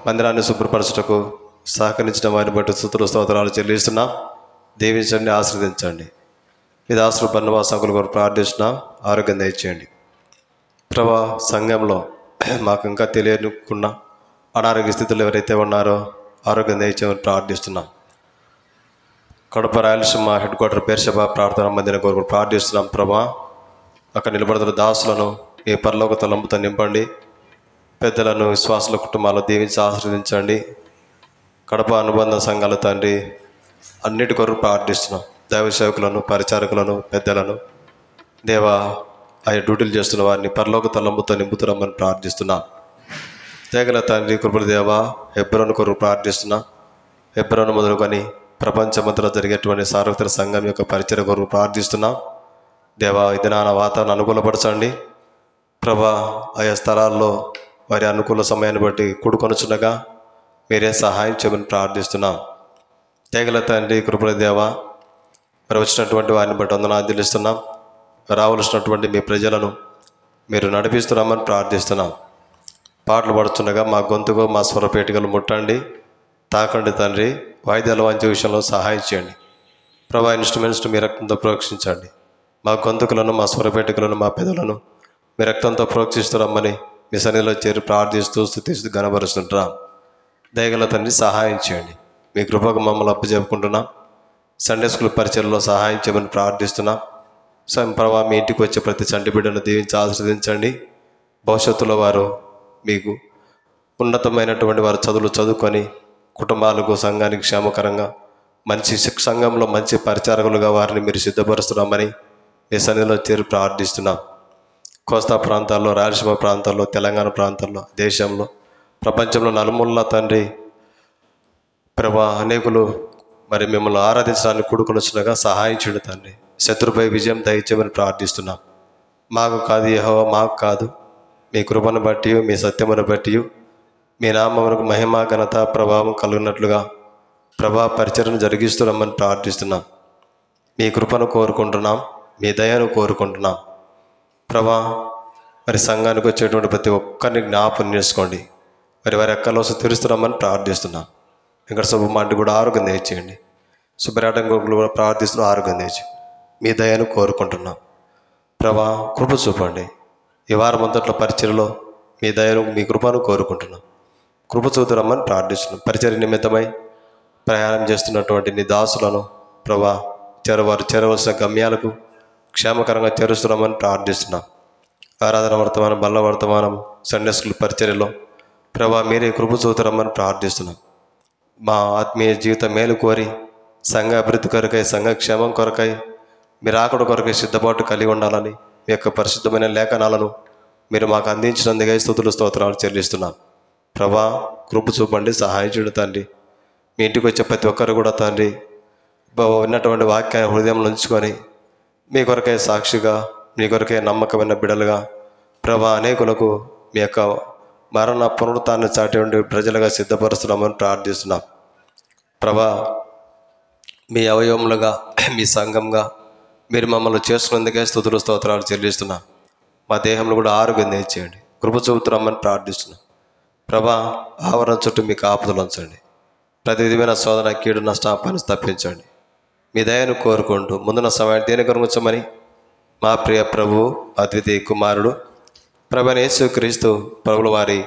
మందిరాన్ని శుభ్రపరచుటకు సహకరించిన వారిని బట్టి స్తుతులు స్తోత్రాలు చెల్లిస్తున్నాం. దీవించండి, ఆశీర్వదించండి. ఈ దాసులు బర్నబాస్ అంకుల్ కొరకు ప్రార్థిస్తున్నాం. ఆరోగ్యం దయచేయండి ప్రభా. సంఘంలో మాకు ఇంకా తెలియనుకున్న అనారోగ్య స్థితిలో ఎవరైతే ఉన్నారో ఆరోగ్యం దయచేయమని ప్రార్థిస్తున్నాం. కడప రాయలసీమ హెడ్ క్వార్టర్ బేర్షెబా ప్రార్థనా మందిరం కొరకు ప్రార్థిస్తున్నాం ప్రభా. అక్కడ నిలబడుతున్న దాసులను ఈ పరలోక తలంపుతో నింపండి. పెద్దలను, విశ్వాసుల కుటుంబాలను దీవించి ఆశీర్వదించండి. కడప అనుబంధ సంఘాల తండ్రి అన్నిటి కొరకు ప్రార్థిస్తున్నాం. దైవ సేవకులను, పరిచారకులను, పెద్దలను దేవా ఆయా డ్యూటీలు చేస్తున్న వారిని పరలోక తలంపుతో నింపుతురమ్మని ప్రార్థిస్తున్నాం. తేగల తండ్రి కృపల దేవా హెబ్రోను కొరకు ప్రార్థిస్తున్నాం. హెబ్రోను మొదలుకొని ప్రపంచమంతలో జరిగేటువంటి సార్వత్రిక సంఘం యొక్క పరిచయ కొరకు ప్రార్థిస్తున్నాం. దేవా ఈ దినాన వాతావరణం అనుకూలపరచండి ప్రభా. ఆయా స్థలాల్లో వారి అనుకూల సమయాన్ని బట్టి కూడుకొనుచుండగా మీరే సహాయం చేయమని ప్రార్థిస్తున్నాం. తేగల తండ్రి కృపల దేవా మరి వచ్చినటువంటి వారిని బట్టి వందనాలు చెల్లిస్తున్నాం. రావలసినటువంటి మీ ప్రజలను మీరు నడిపిస్తున్నామని ప్రార్థిస్తున్నాం. పాటలు పడుతుండగా మా గొంతుకు, మా స్వరపేటికలు ముట్టండి, తాకండి తండ్రి. వాయిద్యాల వంచే విషయంలో సహాయం చేయండి ప్రభా. ఇన్స్ట్రుమెంట్స్ను మీ రక్తంతో ప్రోక్షించండి. మా గొంతుకులను, మా స్వరపేటికలను, మా పెదలను మీ రక్తంతో ప్రోక్షిస్తున్నామని మీ సన్నిధిలో చేరి ప్రార్థిస్తూ స్తుతిస్తూ గణపరుస్తుంటున్నాం. దయగల తండ్రి సహాయం చేయండి. మీ కృపకు మమ్మల్ని అప్పచెప్పుకుంటున్నాం. సండే స్కూల్ పరిచయలో సహాయం చేయమని ప్రార్థిస్తున్నాం. ప్రభా మీ ఇంటికి వచ్చే ప్రతి చంటి బిడ్డను దీవించి ఆశీర్వదించండి. భవిష్యత్తులో వారు మీకు ఉన్నతమైనటువంటి వారు చదువులు చదువుకొని కుటుంబాలకు, సంఘానికి క్షేమకరంగా మంచి సంఘంలో మంచి పరిచారకులుగా వారిని మీరు సిద్ధపరుస్తున్నామని మీ సన్నిధిలో చేరి ప్రార్థిస్తున్నాం. కోస్తా ప్రాంతాల్లో, రాయలసీమ ప్రాంతాల్లో, తెలంగాణ ప్రాంతాల్లో, దేశంలో, ప్రపంచంలో నలుమూలల తండ్రి ప్రభా అనేకులు మరి మిమ్మల్ని ఆరాధించడానికి కూడుకొనొచ్చునగా సహాయం చేయండి తండ్రి. శత్రుపై విజయం దయచేయమని ప్రార్థిస్తున్నాం. మాకు కాదు యెహోవా, మాకు కాదు, మీ కృపను బట్టి, మీ సత్యమును బట్టి మీ నామమునకు మహిమ, ఘనత, ప్రభావం కలుగునట్లుగా ప్రభా పరిచర్ను జరిగిస్తున్నామని ప్రార్థిస్తున్నాం. మీ కృపను కోరుకుంటున్నాం, మీ దయను కోరుకుంటున్నాం ప్రభా. మరి సంఘానికి వచ్చేటువంటి ప్రతి ఒక్కరిని జ్ఞాపకం చేసుకోండి. వారి ఎక్కలోసి తెరుస్తున్నామని ప్రార్థిస్తున్నాం. ఇక్కడ శుభమాంటి కూడా ఆరోగ్యం దయచేయండి. శుభ్రాటం కూడా ప్రార్థిస్తున్నాం, ఆరోగ్యం దయచేయండి. మీ దయను కోరుకుంటున్నాం ప్రభా. కృప చూపండి. ఈ వారం అంతట్లో పరిచర్లో మీ దయను, మీ కృపను కోరుకుంటున్నాం. కృప చూతురమ్మని ప్రార్థిస్తున్నాం. పరిచర్య నిమిత్తమై ప్రయాణం చేస్తున్నటువంటి నీ దాసులను ప్రభా వారు చేరవలసిన గమ్యాలకు క్షేమకరంగా చేరుస్తున్నామని ప్రార్థిస్తున్నాం. ఆరాధన వర్తమానం, బల్ల వర్తమానం, సండే స్కూల్ పరిచర్యలో ప్రభా మీరే కృప చూతురమ్మని ప్రార్థిస్తున్నాం. మా ఆత్మీయ జీవిత మేలు కోరి సంఘ అభివృద్ధి కొరకై, సంఘ క్షేమం కొరకై, మీరు ఆకడ కొరకై సిద్ధపాటు కలిగి ఉండాలని మీ యొక్క పరిశుద్ధమైన లేఖనాలను మీరు మాకు అందించినందుకై స్తుతులు స్తోత్రాలు చెల్లిస్తున్నాం ప్రభా. కృప చూపండి, సహాయం చేయండి తండ్రి. మీ ఇంటికి వచ్చే ప్రతి ఒక్కరు కూడా తండ్రి విన్నటువంటి వాక్యాన్ని హృదయంలో ఉంచుకొని మీ కొరకై సాక్షిగా, మీ కొరకై నమ్మకమైన బిడలుగా ప్రభా అనేకులకు మీ యొక్క మరణ పునరుత్థాన్ని చాటి ఉండి ప్రజలుగా సిద్ధపరుస్తున్నామని ప్రార్థిస్తున్నాం ప్రభా. మీ అవయవములుగా, మీ సంఘంగా మీరు మమ్మల్ని చేసుకున్నందుకే స్తుతులు స్తోత్రాలు చెల్లిస్తున్నాం. మా దేహంలో కూడా ఆరోగ్యం దయచేయండి. కృప చూపుతున్నామని ప్రార్థిస్తున్నాం ప్రభా. ఆవరణ చుట్టూ మీ కాపుదలు ఉంచండి. ప్రతి విధమైన శోధన, కీడు, నష్టాపాన్ని తప్పించండి. మీ దయను కోరుకుంటూ ముందున్న సమయాన్ని దేని కనుగొచ్చమని మా ప్రియ ప్రభువు, అద్వితీయ కుమారుడు ప్రభువైన యేసుక్రీస్తు ప్రభుల వారి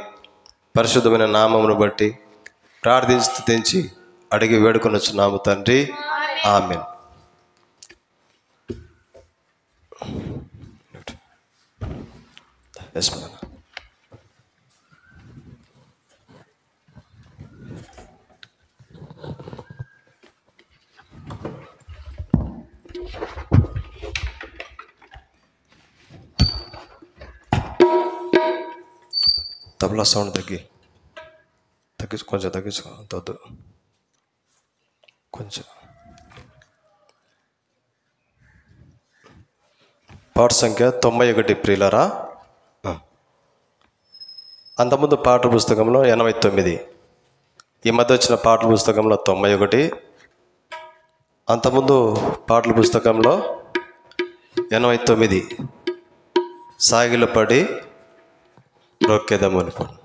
పరిశుద్ధమైన నామమును బట్టి ప్రార్థించి స్తుతించి అడిగి వేడుకొనొచ్చున్నాము తండ్రి. ఆమేన్. తబలా సౌండ్ తగ్గించు, కొంచెం తగ్గించుకో, అంత వద్దు, కొంచెం. పాట సంఖ్య 91 ప్రియులారా. అంతకుముందు పాటల పుస్తకంలో 89, ఈ మధ్య వచ్చిన పాటల పుస్తకంలో 91, అంతకుముందు పాటల పుస్తకంలో 89. సాగిలపడి రొక్కెదము అనుకోండి.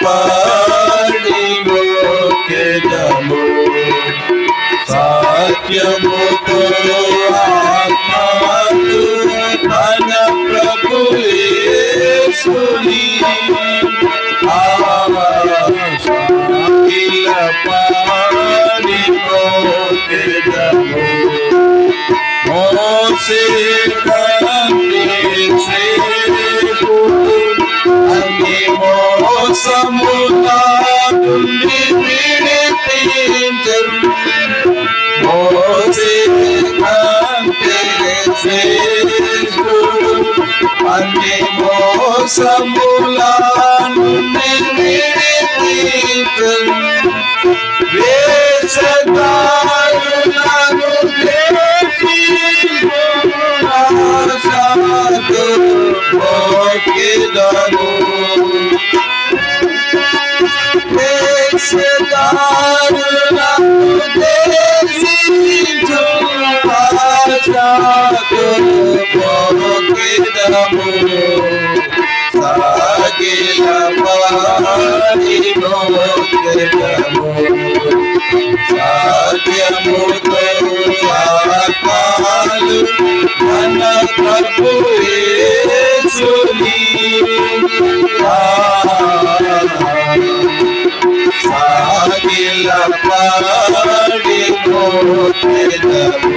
పాడి మొక్కెదము సత్యముతో ఆత్మతో మన ప్రభు యేసుని సాగిల పాడి మొక్కెదము మోసే అన్ని మోసములా నుండి విడిపించరు మోసే అన్ని మోసములా నుండి విడిపించరు వేషధారులను మొక్కెదము వేషధారులను దేశించు మొక్కెదము సాగిల పాడి మొక్కెదము సత్యముతో ఆత్మలు మన ప్రభు యేసుని సాగిల పాడి మొక్కెదము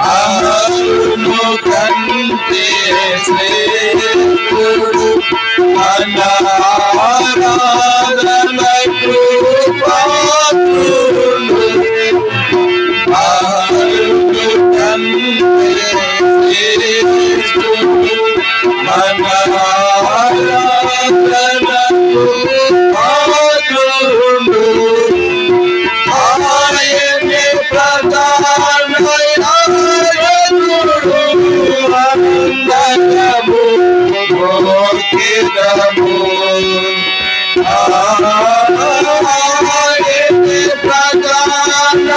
అహరును కంటే శ్రేష్ఠుడు మన ఆరాధనకు పాత్రుడు అహరును కంటే శ్రేష్ఠుడు మన ఆరాధనకు పాత్రుడు ఆయనే ప్రధాన అందరము మొక్కెదము ఆయనే ప్రధాన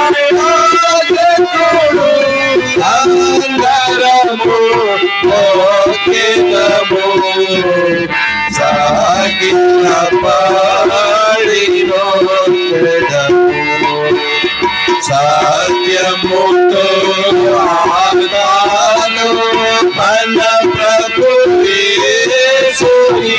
అందరము మొక్కెదము సాగిల పాడి మొక్కెదము సత్యముతో ఆత్మలు మన ప్రభు యేసుని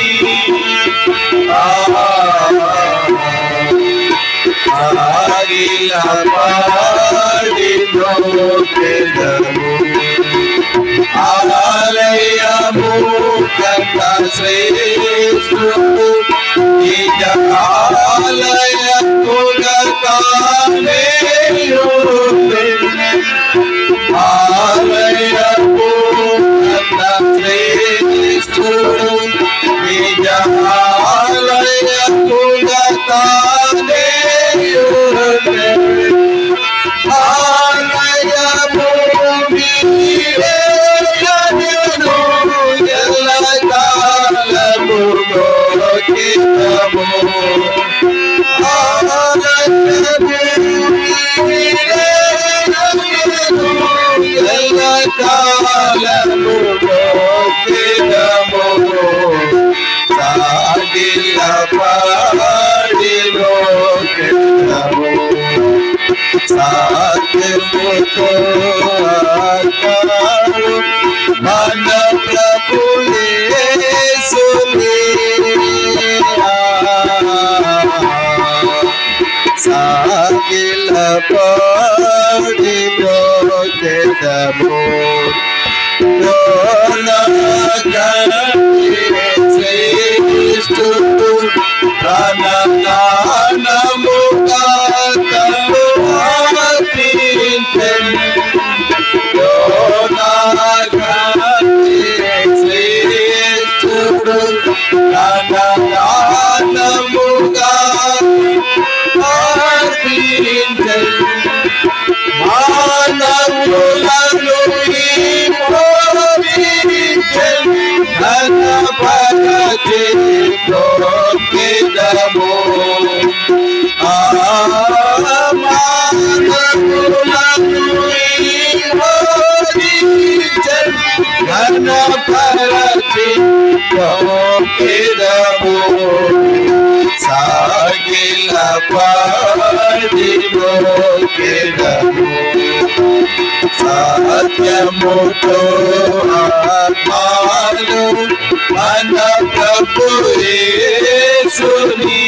సాగిల పాడి మొక్కెదము ఆలయము కన్నా శ్రేష్ఠుడు నిజ ఆలయముగా తానే ఆలయము కన్నా శ్రేష్ఠుడు నిజ ఆలయముగా తానే ఆలయము నీవే ఎల్లకాలము మొక్కెదము ఎల్లకాలము మొక్కెదము సాగిల పాడి మొక్కెదము సత్యముతో ఆత్మలు మన ప్రభు యేసుని సాగిల పాడి మొక్కెదము శ్రేష్ఠుడు ప్రాణదానముగా తను అర్పించెను శ్రేష్ఠుడు ప్రాణదానముగా అర్పించెను మానవులను ఘనపరచి మొక్కెదము మానవులను ఘనపరచి మొక్కెదము సత్యముతో ఆత్మను మన ప్రభు యేసుని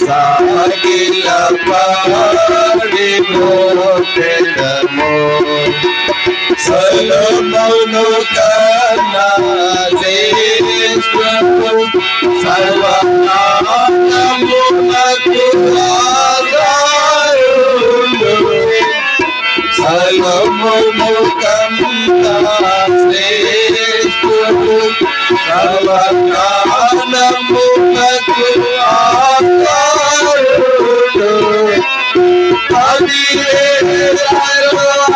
సాగిల పాడి మోక్షము సొలొమోను కన్నా శ్రేష్ఠము సర్వనామమునకు ఆధారుడు సొలొమోను కన్నా శ్రేష్ఠము సర్వనామమునకు ఆధారుడు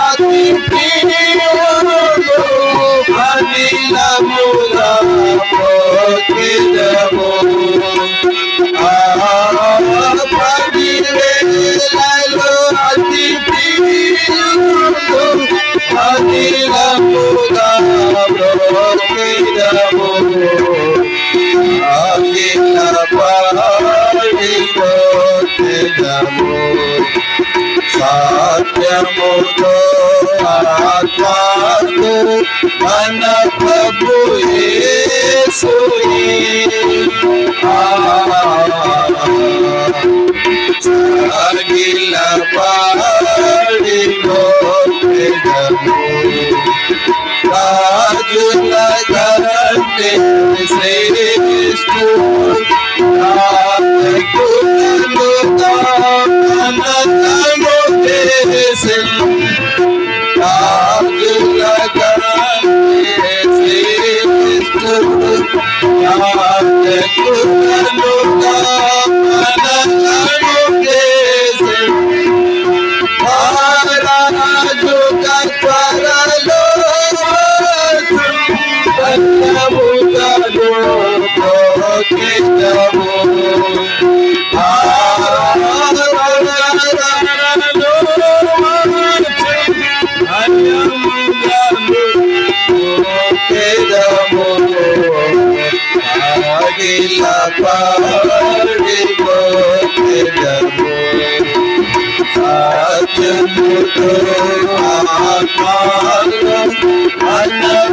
అతి ప్రియుడు అనిలముగా పోకిదము పదివేలలో అతి ప్రియుడు అనిలముగా పోకిదము అఖిల పాడి పోకిదము సత్యముతో ఆత్మతో మన ప్రభు యేసుని సాగిల పాడి మోక్షము రాజుల కంటే శ్రేష్ఠుడు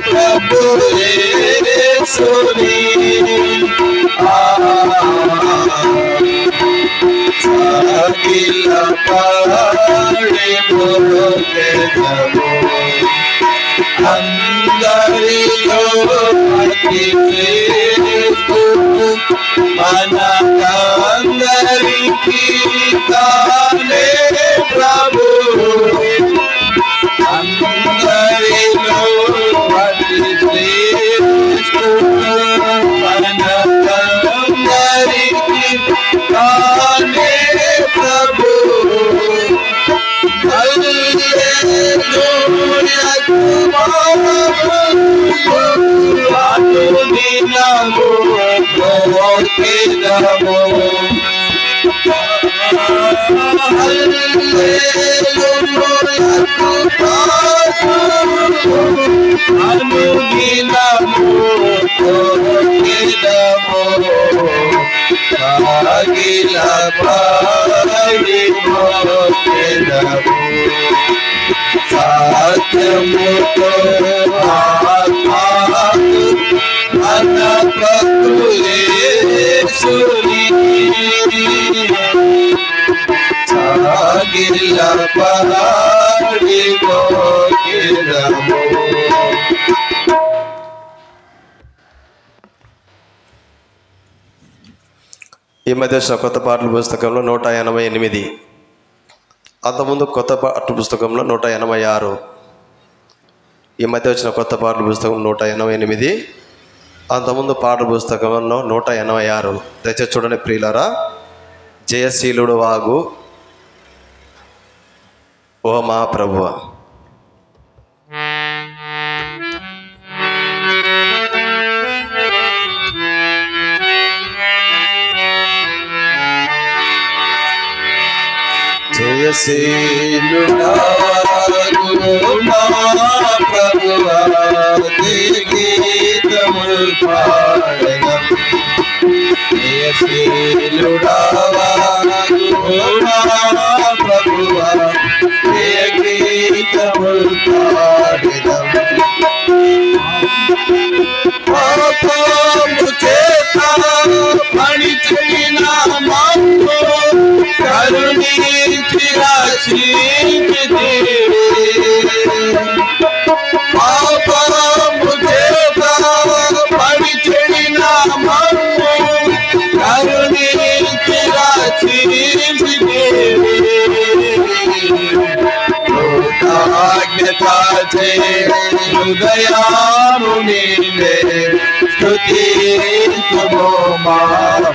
ప్రభు యేసుని సాగిల పాడి మోక్షము అందరిలో అతి శ్రేష్ఠుడు మనకందరికీ తానే ప్రభు అందరిలో అతి శ్రేష్ఠుడు మనకందరికీ తానే ప్రభు సత్యముతో ఆత్మను మన ప్రభు యేసుని సాగిల పాడి మోక్షము. ఈ మధ్య వచ్చిన కొత్త పాటల పుస్తకంలో 188, అంతకుముందు కొత్త పాటల పుస్తకంలో 186. ఈ మధ్య వచ్చిన కొత్త పాటల పుస్తకం 188, అంతకుముందు పాటల పుస్తకంలో 186. దయచేసి చూడండి ప్రియులారా. జయశీలుడు వాగు ఓ మా ప్రభువా. జయశీలుడా మా ప్రభువా గీతములు పాడెదం. జయశీలుడా మా ప్రభువా ప్రభువా జయ గీతములు పాడెదం పాపము చేత పడిచిన మమ్ము కరుణించి రక్షించితివి పాపము చేత పడిచిన మమ్ము కరుణించి రక్షించితివి కృతజ్ఞత హృదయాము నీవే స్తుతింతుము మా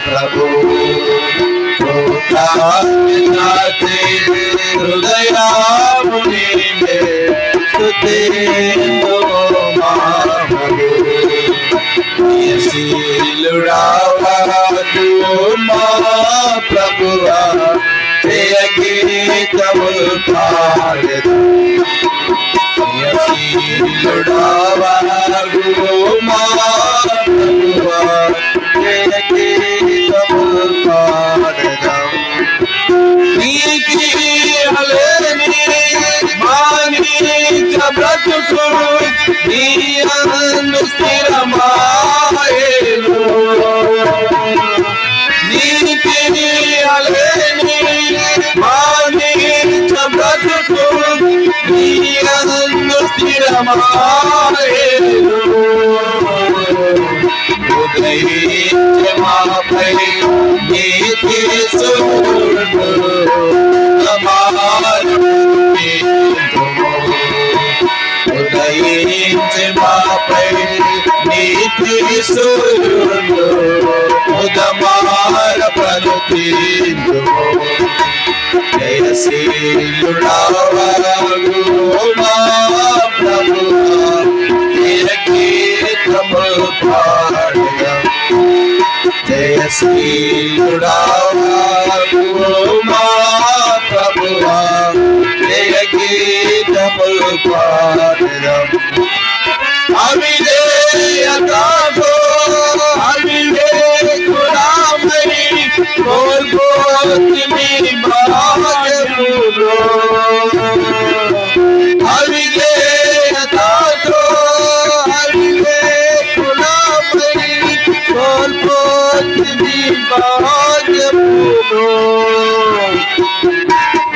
ప్రభు కృతజ్ఞత హృదయాము నీవే స్తుతింతుము మా ప్రభు శీలుడావాడు మా ప్రభువా జయ గీతములు పాడెదం శీలుడావాడు మా ప్రభువా జయ గీతములు పాడెదం నీకి హలేని మానిక బ్రతుకు నీ అందు స్థిరమాయేను నీకి హలేని మానిక బ్రతుకు నీ అందు స్థిరమాయేను ఉదయించే మాపై నీతి సూర్యుడు ఉదయించే మాపై నీతి సూర్యుడు ఉదమార ప్రతిందుము జయశీలుడావాడు మా ప్రభువా జయ గీతములు పాడెదం జయశీలుడావాడు మా ప్రభువా జయ గీతములు పాడెదం అవిధేయతతో అవివేకుడమై కోల్పోతిమి భాగ్యములో అవిధేయతతో అవివేకుడమై కోల్పోతిమి భాగ్యములో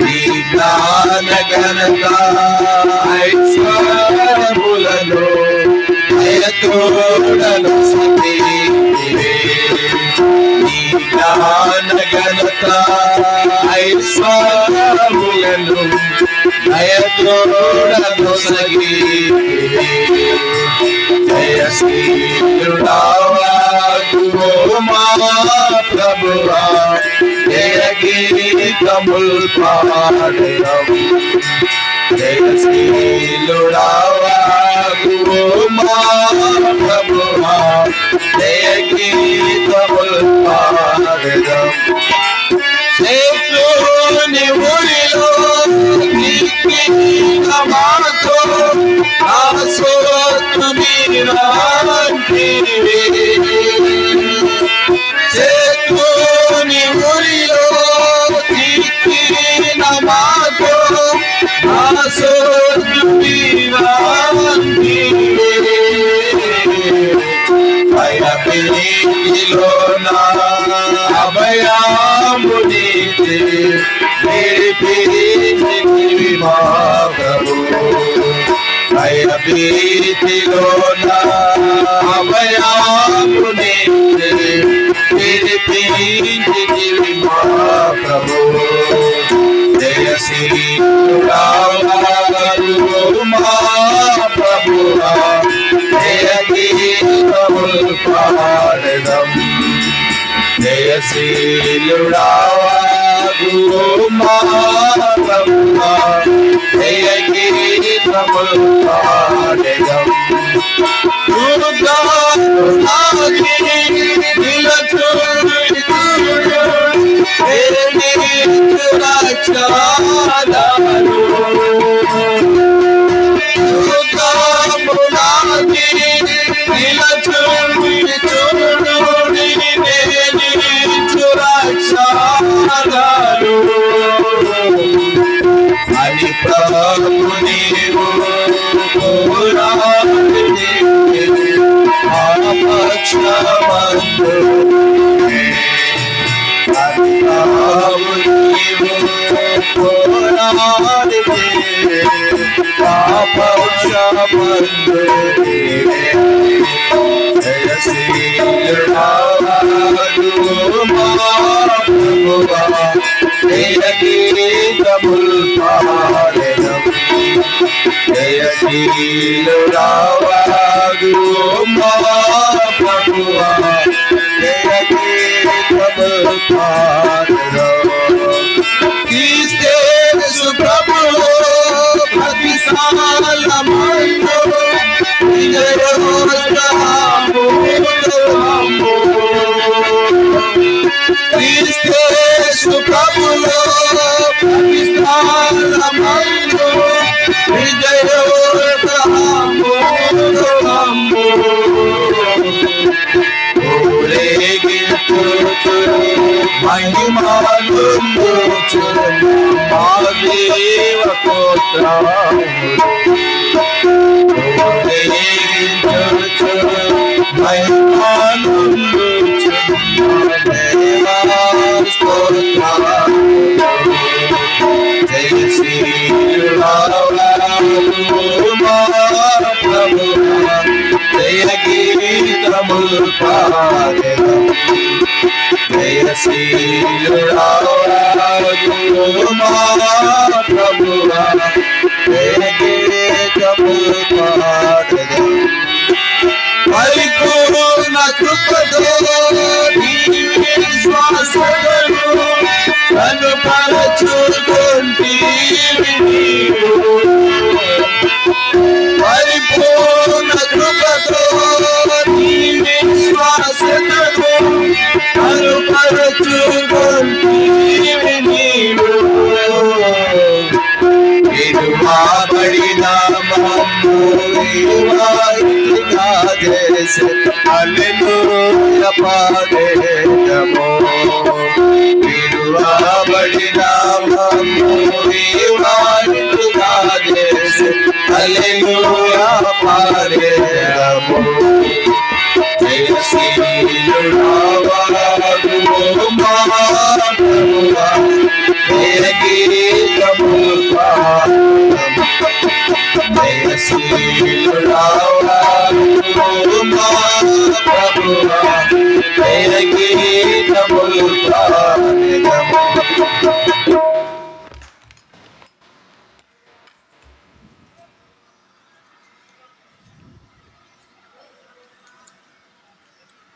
నీ జ్ఞాన ఘనత ఐశ్వర్యములను దయతోడను సతీవే నీ జ్ఞాన ఘనత ఐశ్వర్యములను దయతోడను సతీవే జయశీలుడావాడు మా ప్రభువా జయ గీతములు పాడెదం జయశీలుడావాడు మా ప్రభువా జయ గీతములు పాడెదం శత్రుని ఊరిలో మాతో నా సోతు మీరాంటివే శత్రుని ఊరిలో మాతో నా సోతు మీరాంటివే భయభీతిలో నా అభయాము నీతే నిలిపితివి మా ప్రభు భయభీతిలో నా అభయాము నీతే నిలిపితివి మా ప్రభు జయశీలుడావాడు మా ప్రభువా జయ గీతములు పాడెదం జయశీలుడావాడు మా ప్రభువా జయ గీతములు పాడెదం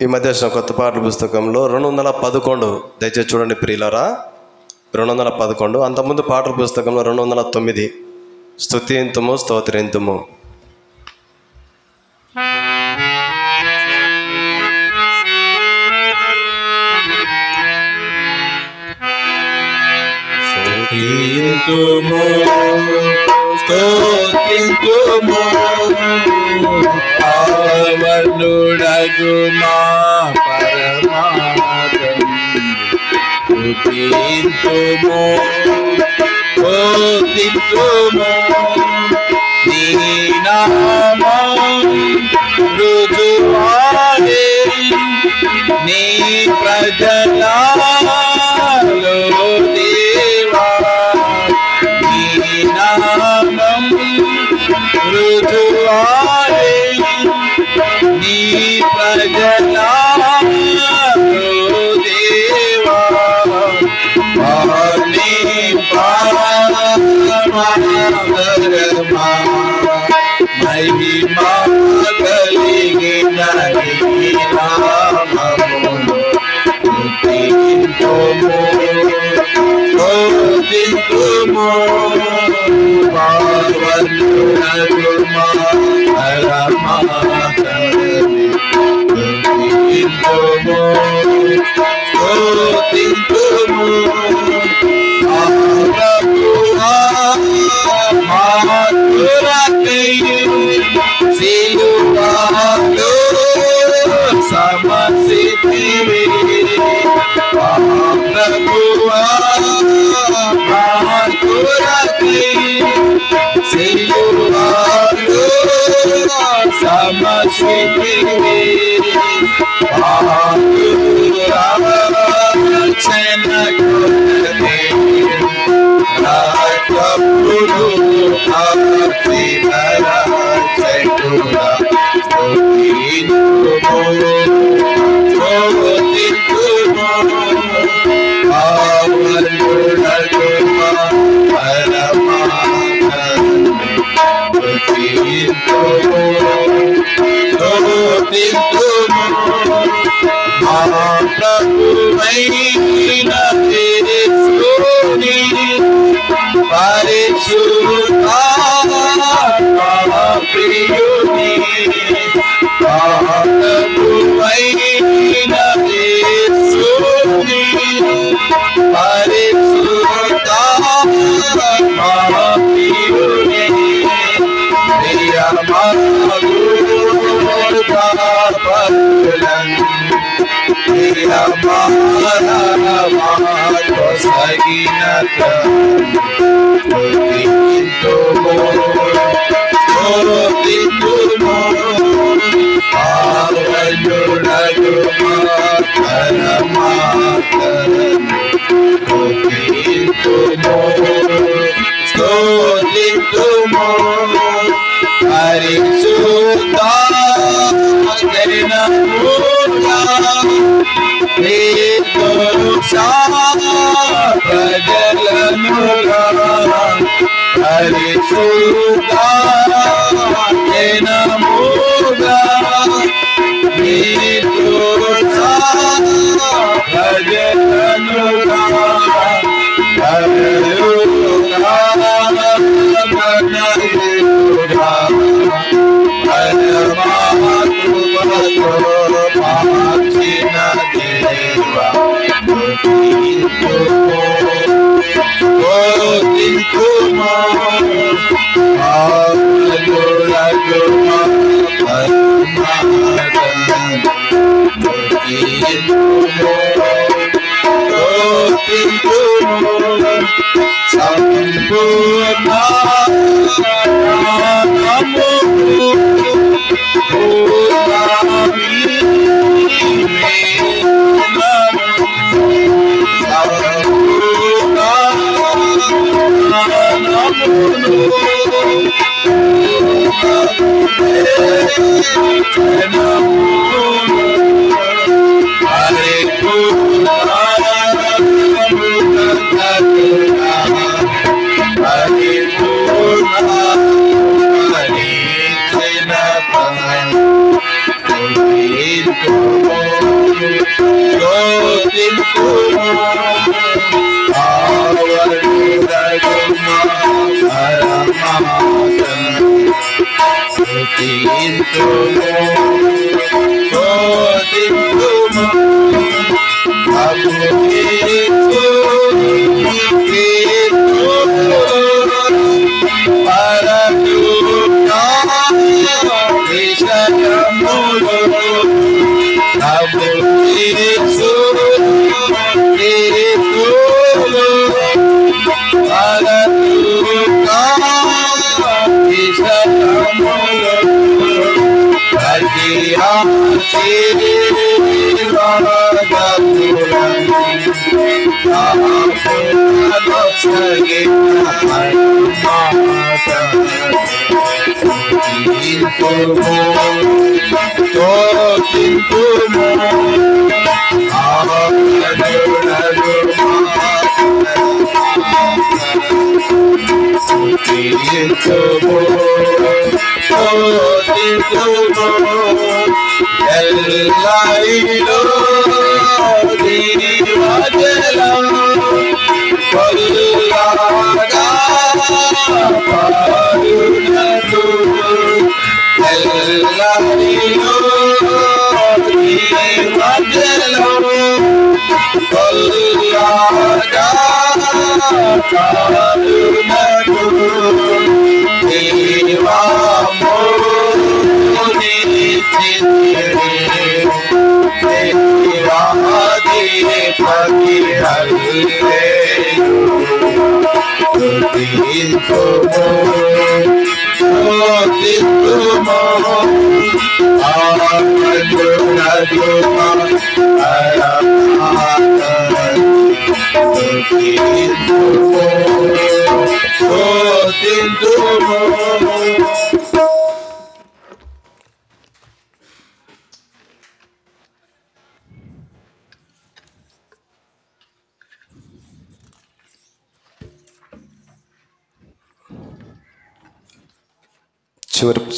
ఈ మధ్య వచ్చిన కొత్త పాటల పుస్తకంలో 211 దయచేసి చూడండి ప్రియులారా, 211. అంతకుముందు పాటల పుస్తకంలో 209 స్తుతింతుము స్తోత్రింతుము. స్తుతింతుము స్తోత్రింతుము పావనుడగు మా పరమాత్మ. స్తుతింతుము స్తోత్రింతుము నీ నామం రుజువాడే నీ ప్రజలలో దేవా. నీ నామం రుజువాడే నీ ప్రజలలో దేవా. నీ పారమా మహిమా కలిగిన నీ నామము. స్తుతింతుము స్తుతింతుము పావనుడగు మా పరమాత్మని. స్తుతింతుము స్తుతింతుము ప్రభువా మాతురకై సిలువలో సమసితివి. ప్రభువా మాతురకై సిలువలో Oh,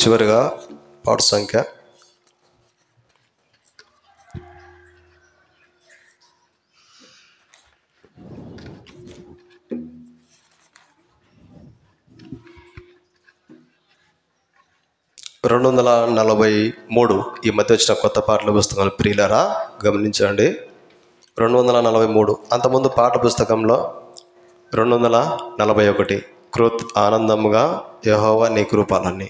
చివరిగా పాట సంఖ్య 243. ఈ మధ్య వచ్చిన కొత్త పాటల పుస్తకాలు ప్రియులారా గమనించండి. 243. అంతకుముందు పాట పుస్తకంలో 241. కృత్ ఆనందముగా యెహోవా నీ కృపలన్నీ.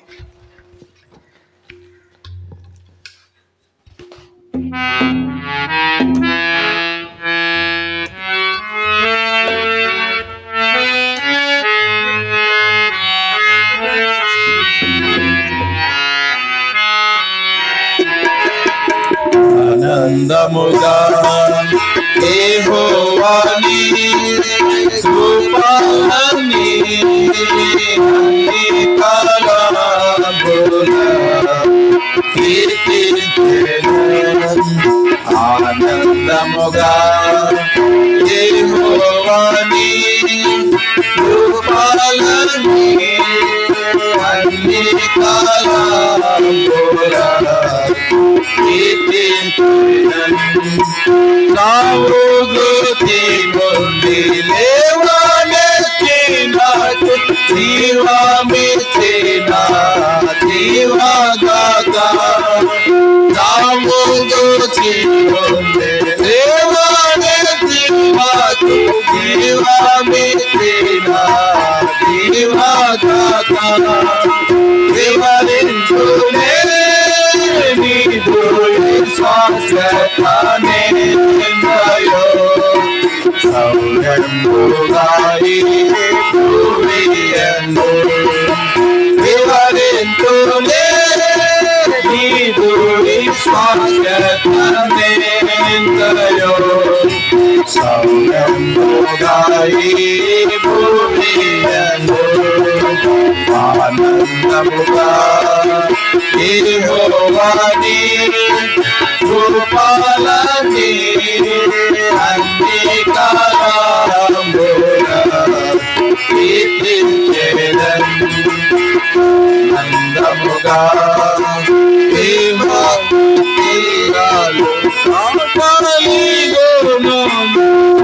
ఆనందముగా యెహోవా నీ కృపలన్నీ అన్ని కాలముల కీర్తించెదను. ఆనందముగా యెహోవా నీ కృపలన్నీ అన్ని కాలముల నావుగుతి నుండి లేవనెత్తినకు జీవమిచ్చిన జీవదాత. నావుగుతి నుండి లేవనెత్తినకు జీవమిచ్చిన జీవదాత. వివరించునే శ్వాసనేంద్రయో సౌరంభుగాయి భూమియందు వివరించునే నీదు శ్వాసనేంద్రయో సౌరంభుగాయి భూమియందు. ఆనందముగా యెహోవా నీ కృపలన్నీ అన్ని కాలముల కీర్తించెదను. ఆనందముగా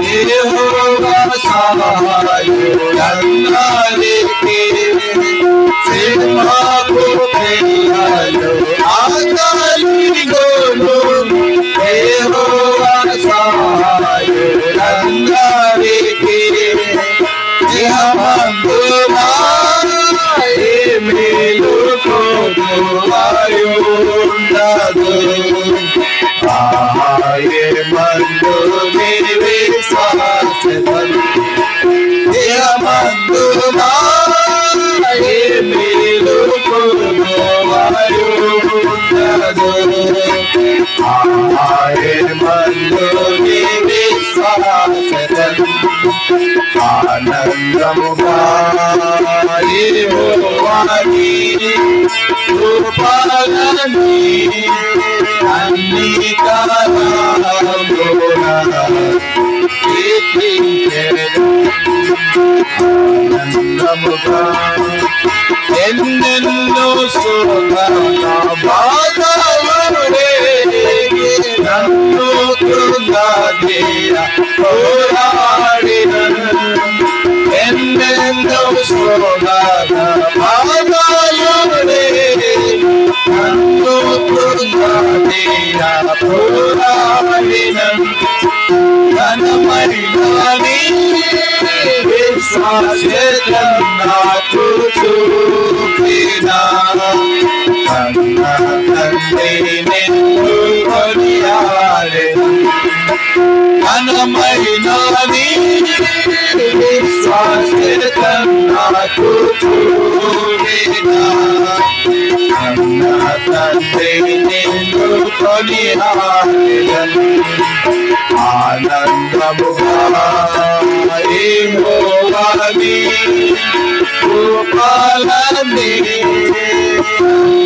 యెహోవా సహాయులందరికీ సింహపు పిల్లలు ఆకలిగొను. యెహోవా సహాయులందరికీ ఇహమందునా మేలు కొదువయుండదు. మందు విశ్వాసము ఇహమందునా మేలు కొదువయుండదు. మందు విశ్వాసము ఆనందముగా యెహోవా నీ కృపలన్నీ అన్ని కాలముల కీర్తించెదను. ఆనందముగా ఎన్నెన్నో శోధన బాధలుడే నన్ను కృంగదీయ పోరాడినను. ఎన్నెన్నో శోధన బాధలుడే నన్ను కృంగదీయ పోరాడినను. ఘనమైన నీ విశ్వాసం నాకు చూపిన కన్న తండ్రి నిన్ను కొనియాడెను. ఘనమైన నీ విశ్వాసం నాకు చూపిన కన్న తండ్రి నిన్ను కొనియాడెదను ఆనందముగా యెహోవాని కృపలన్నీ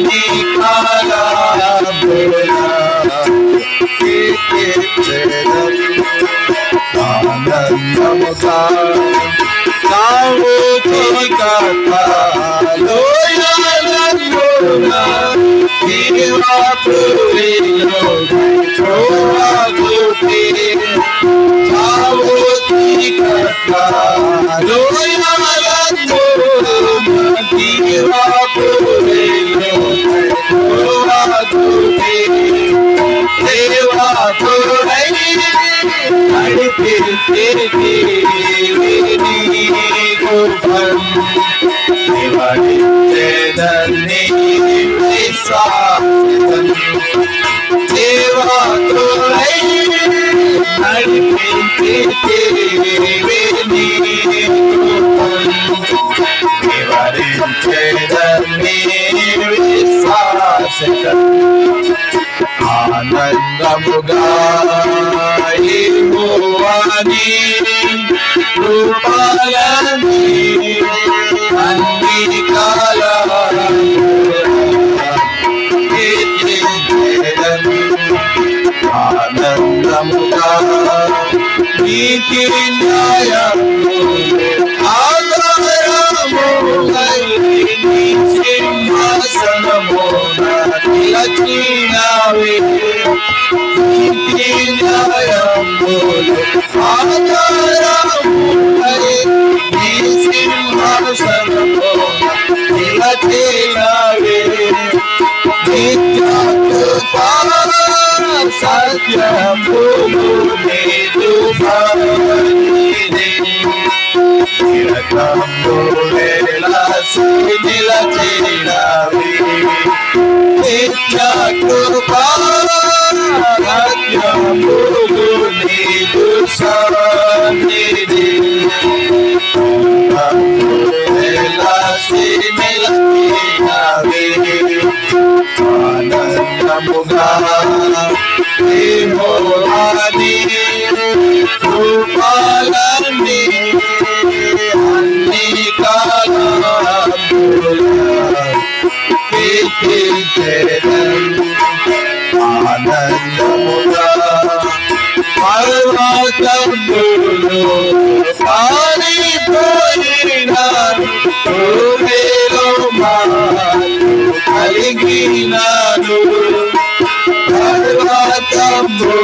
నీ కాలమున కీర్తించెదను ఆనందముగా లోయలందున జీవపురిలో త్రోవగుటి లోయలందున జీవపురిలో త్రోవగుటి దేవాపురై నడిపించి నివరించెదన్ని విశ్వాసితను దేవాతురై నడిపించి నివరించెదన్ని విశ్వాసితను ఆనందముగా యెహోవాని కృపలన్నీ అన్ని కాలమున కీర్తించెదను ఆనందముగా నీతి న్యాయములు ఆధారములై నీ సింహాసనమున నిలచినవి నీతి న్యాయములు ఆధారములై నీ సింహాసనమున నిలచినవి నిత్యకృపా సత్యములు నీదు సన్నిధి నిరతములెలసి నిలచినవి నిత్యకృపా సత్యములు నీదు సన్నిధి నిరతములెలసి నిలచినవి ఆనందముగా యెహోవాని కృపలన్నీ అన్ని కాలమున కీర్తించెదను ఆనందముగా పర్వతములు పారిపోయినాను భూమిలో మార్పు కలిగినాను పర్వతములు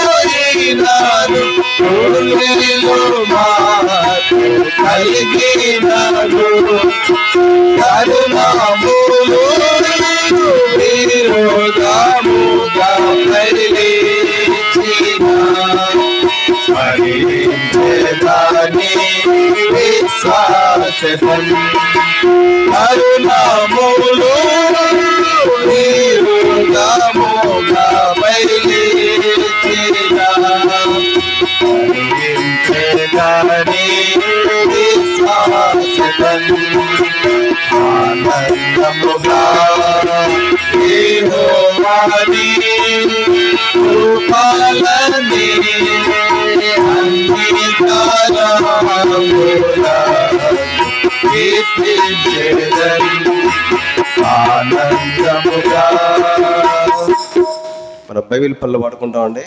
పారిపోయినాను భూమిలో మార్పు కలిగినాను కరుణాములు విరోధముగా పరిలిచిన స్మరించెదని విశ్వాసతను కరుణాములు విరోధముగా పరిలిచిన స్మరించెదని విశ్వాసతను ఆనందముగా యెహోవాని కృపలన్నీ అన్ని కాలమున కీర్తించెదను ఆనందముగా. మన బైబిల్ పనులు వాడుకుంటామండి.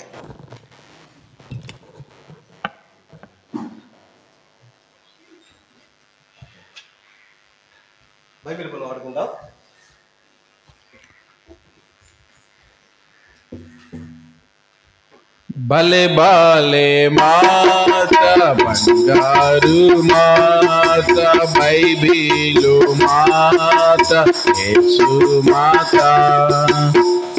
బైబిల్ పనులు వాడుకుంటాం. భలే బాలే మాత బంగారు మాత బైబిలు మాత యేసు మాత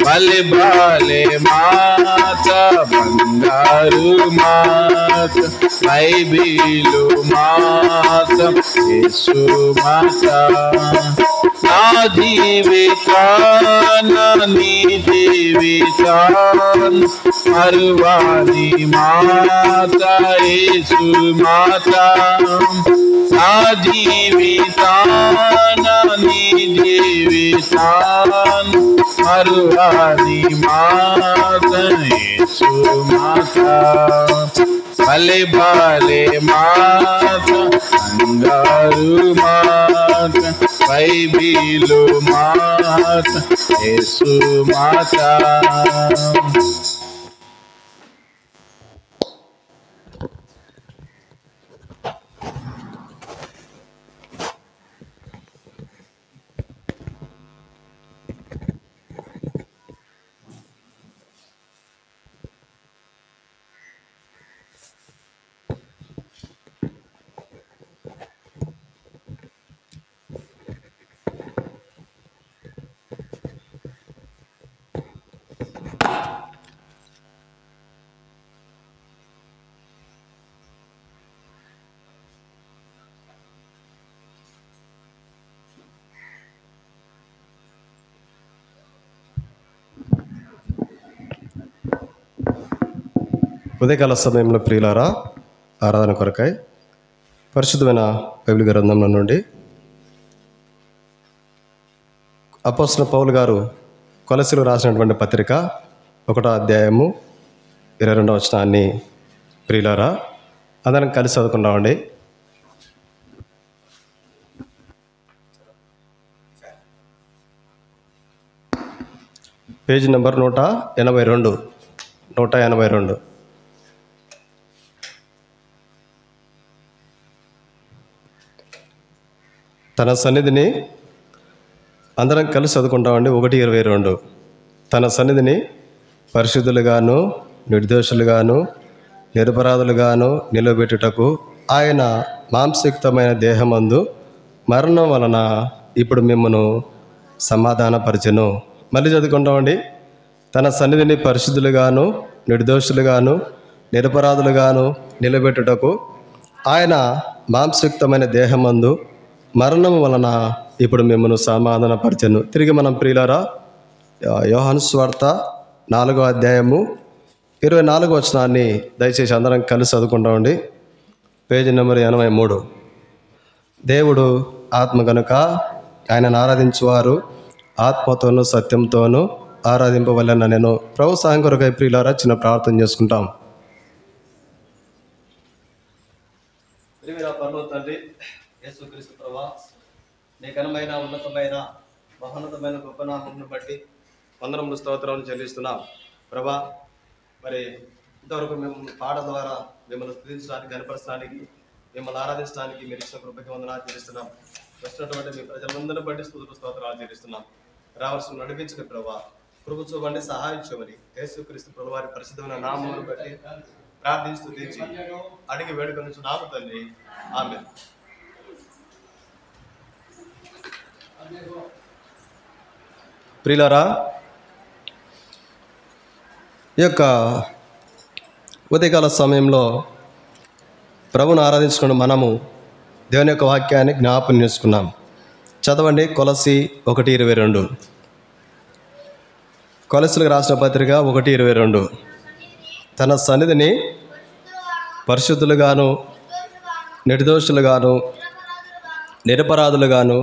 భలే బాలే మాత బంగారు మాత బైబిలు మాత యేసు మాత నా జీవితాన నీ జీవితాన్ మరువాని మాత యేసు మాత నా జీవితాన నీ జీవితాన్ మరువాని మాత యేసు మాత భలే భలే మాత బంగారు మాత బైబిలు మాత యేసు మాత. ఉదయకాల సమయంలో ప్రియులారా, ఆరాధన కొరకై పరిశుద్ధమైన బైబిల్ గ్రంథంలో నుండి అపోస్తలుడైన పౌలు గారు కొలస్సీలకు రాసినటువంటి పత్రిక 1వ అధ్యాయము 22వ వచనాన్ని ప్రియులారా అందరం కలిసి చదువుకుందామండి. Page number 182. తన సన్నిధిని అందరం కలిసి చదువుకుంటామండి. 1:22. తన సన్నిధిని పరిశుద్ధులుగాను నిర్దోషులుగాను నిరపరాధులుగాను నిలబెట్టుటకు ఆయన మాంసయుక్తమైన దేహమందు మరణం వలన ఇప్పుడు మిమ్మను సమాధానపరచెను. మళ్ళీ చదువుకుంటామండి. తన సన్నిధిని పరిశుద్ధులుగాను నిర్దోషులుగాను నిరపరాధులుగాను నిలబెట్టుటకు ఆయన మాంసయుక్తమైన దేహమందు మరణం వలన ఇప్పుడు మిమ్మల్ని సమాధానపరచెను. తిరిగి మనం ప్రియులారా యోహాను సువార్త 4వ అధ్యాయము 24వ వచనాన్ని దయచేసి అందరం కలిసి చదువుకుంటామండి. Page number 83. దేవుడు ఆత్మ కనుక ఆయనను ఆరాధించువారు ఆత్మతోనూ సత్యంతోనూ ఆరాధింపవలెన నేను ప్రభు సాయం కొరకై ప్రియులారా చిన్న ప్రార్థన చేసుకుంటాం. తండ్రి యేసుక్రీస్తు ప్రభువా, నీ ఘనమైన ఉన్నతమైన మహోన్నతమైన గొప్ప నామమును బట్టి వందనములు స్తోత్రాలను చెల్లిస్తున్నాం ప్రభా. మరి ఇంతవరకు మేము పాట ద్వారా మిమ్మల్ని స్తుతించడానికి కనపరచడానికి మిమ్మల్ని ఆరాధించడానికి మీరు ఇచ్చిన కృపకి వందనాలు చెల్లిస్తున్నాం. వచ్చినటువంటి మీ ప్రజలందరినీ బట్టి స్తుతులు స్తోత్రాలు చెల్లిస్తున్నాం. రావాల్సిన నడిపించిన ప్రభా, కృప చూపండి, సహాయం చేయమని యేసుక్రీస్తు ప్రభు వారి పరిశుద్ధమైన నామమును బట్టి ప్రార్థించి స్తుతించి అడిగి వేడుకొని నామ తండ్రి, ఆమేన్. ప్రియులారా, ఈ యొక్క ఉదయకాల సమయంలో ప్రభువును ఆరాధించుకున్న మనము దేవుని యొక్క వాక్యాన్ని జ్ఞాపకం చేసుకున్నాం. చదవండి. కొలస్సీ 1:22. కొలస్సీలకు రాసిన పత్రిక 1:22. తన సన్నిధిని పరిశుద్ధులుగాను నిర్దోషులుగాను నిరపరాధులుగాను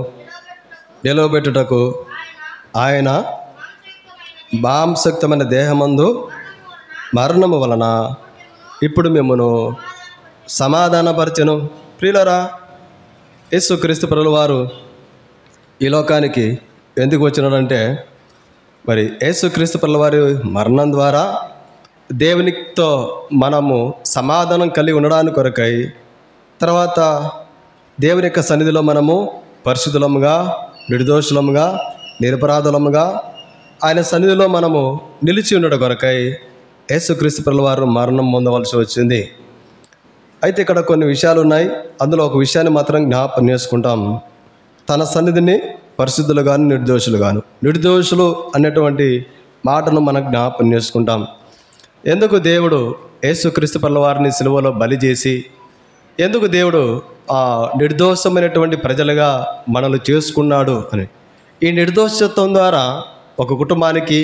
నిలవబెట్టుటకు ఆయన మాంసయుక్తమైన దేహమందు మరణము వలన ఇప్పుడు మిమ్మను సమాధానపరచెను. ప్రియులారా, యేసుక్రీస్తు ప్రభుల వారు ఈ లోకానికి ఎందుకు వచ్చినాడంటే, మరి యేసుక్రీస్తు ప్రభుల వారి మరణం ద్వారా దేవునితో మనము సమాధానం కలిగి ఉండడానికి కొరకై, తర్వాత దేవుని యొక్క సన్నిధిలో మనము పరిశుద్ధులముగా నిర్దోషులముగా నిరపరాధులముగా ఆయన సన్నిధిలో మనము నిలిచి ఉండడం కొరకై యేసుక్రీస్తు ప్రభుల వారు మరణం పొందవలసి వచ్చింది. అయితే ఇక్కడ కొన్ని విషయాలు ఉన్నాయి. అందులో ఒక విషయాన్ని మాత్రం జ్ఞాపకం చేసుకుంటాం. తన సన్నిధిని పరిశుద్ధులుగాను నిర్దోషులు అనేటువంటి మాటను మనం జ్ఞాపకం చేసుకుంటాం. ఎందుకు దేవుడు యేసుక్రీస్తు ప్రభుల వారిని సిలువలో బలి చేసి, ఎందుకు దేవుడు నిర్దోషమైనటువంటి ప్రజలుగా మనల్ని చేసుకున్నాడు అని ఈ నిర్దోషత్వం ద్వారా ఒక కుటుంబానికి,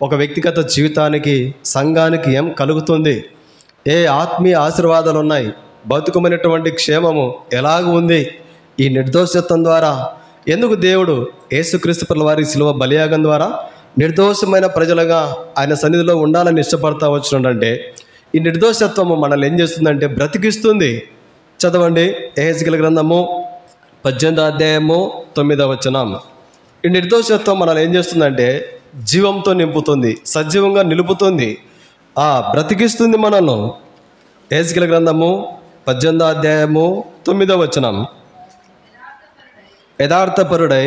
ఒక వ్యక్తిగత జీవితానికి, సంఘానికి ఏం కలుగుతుంది? ఏ ఆత్మీయ ఆశీర్వాదాలు ఉన్నాయి? బతుకమైనటువంటి క్షేమము ఎలాగ ఉంది ఈ నిర్దోషత్వం ద్వారా? ఎందుకు దేవుడు యేసుక్రీస్తు వారి శిలువ బలియాగం ద్వారా నిర్దోషమైన ప్రజలుగా ఆయన సన్నిధిలో ఉండాలని ఇష్టపడతా వచ్చినట్టే ఈ నిర్దోషత్వము మనల్ని ఏం చేస్తుందంటే బ్రతికిస్తుంది. చదవండి యెహెజ్కేలు గ్రంథము 18వ అధ్యాయము 9వ వచనం. ఈ నిర్దోషత్వం మనల్ని ఏం చేస్తుందంటే జీవంతో నింపుతుంది, సజీవంగా నిలుపుతుంది, బ్రతికిస్తుంది మనల్ని. యెహెజ్కేలు గ్రంథము 18వ అధ్యాయము 9వ వచనం. యథార్థపరుడై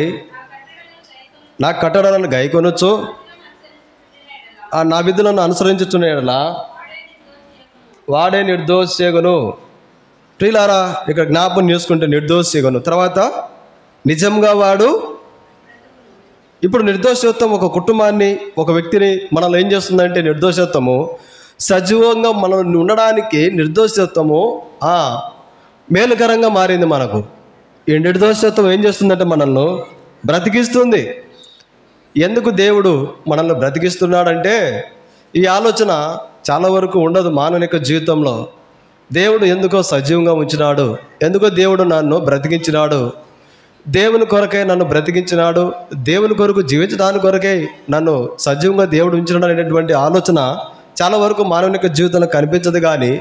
నా కట్టడలను గైకొనొచ్చు, నా విధులను అనుసరించుచున్న వాడే నిర్దోషియగును. ప్రియులారా, ఇక్కడ జ్ఞాపకం చేసుకుంటే నిర్దోషియగును, తర్వాత నిజంగా వాడు. ఇప్పుడు నిర్దోషత్వం ఒక కుటుంబాన్ని, ఒక వ్యక్తిని మనల్ని ఏం చేస్తుందంటే నిర్దోషత్వము సజీవంగా మనం ఉండడానికి నిర్దోషత్వము మేలుకరంగా మారింది మనకు. ఈ నిర్దోషత్వం ఏం చేస్తుందంటే మనల్ని బ్రతికిస్తుంది. ఎందుకు దేవుడు మనల్ని బ్రతికిస్తున్నాడంటే ఈ ఆలోచన చాలా వరకు ఉండదు మానవుని యొక్క జీవితంలో. దేవుడు ఎందుకో సజీవంగా ఉంచినాడు, ఎందుకో దేవుడు నన్ను బ్రతికించినాడు, దేవుని కొరకై నన్ను బ్రతికించినాడు, దేవుని కొరకు జీవించడానికి కొరకై నన్ను సజీవంగా దేవుడు ఉంచినాడు అనేటువంటి ఆలోచన చాలా వరకు మానవుని యొక్క జీవితంలో కనిపించదు. కానీ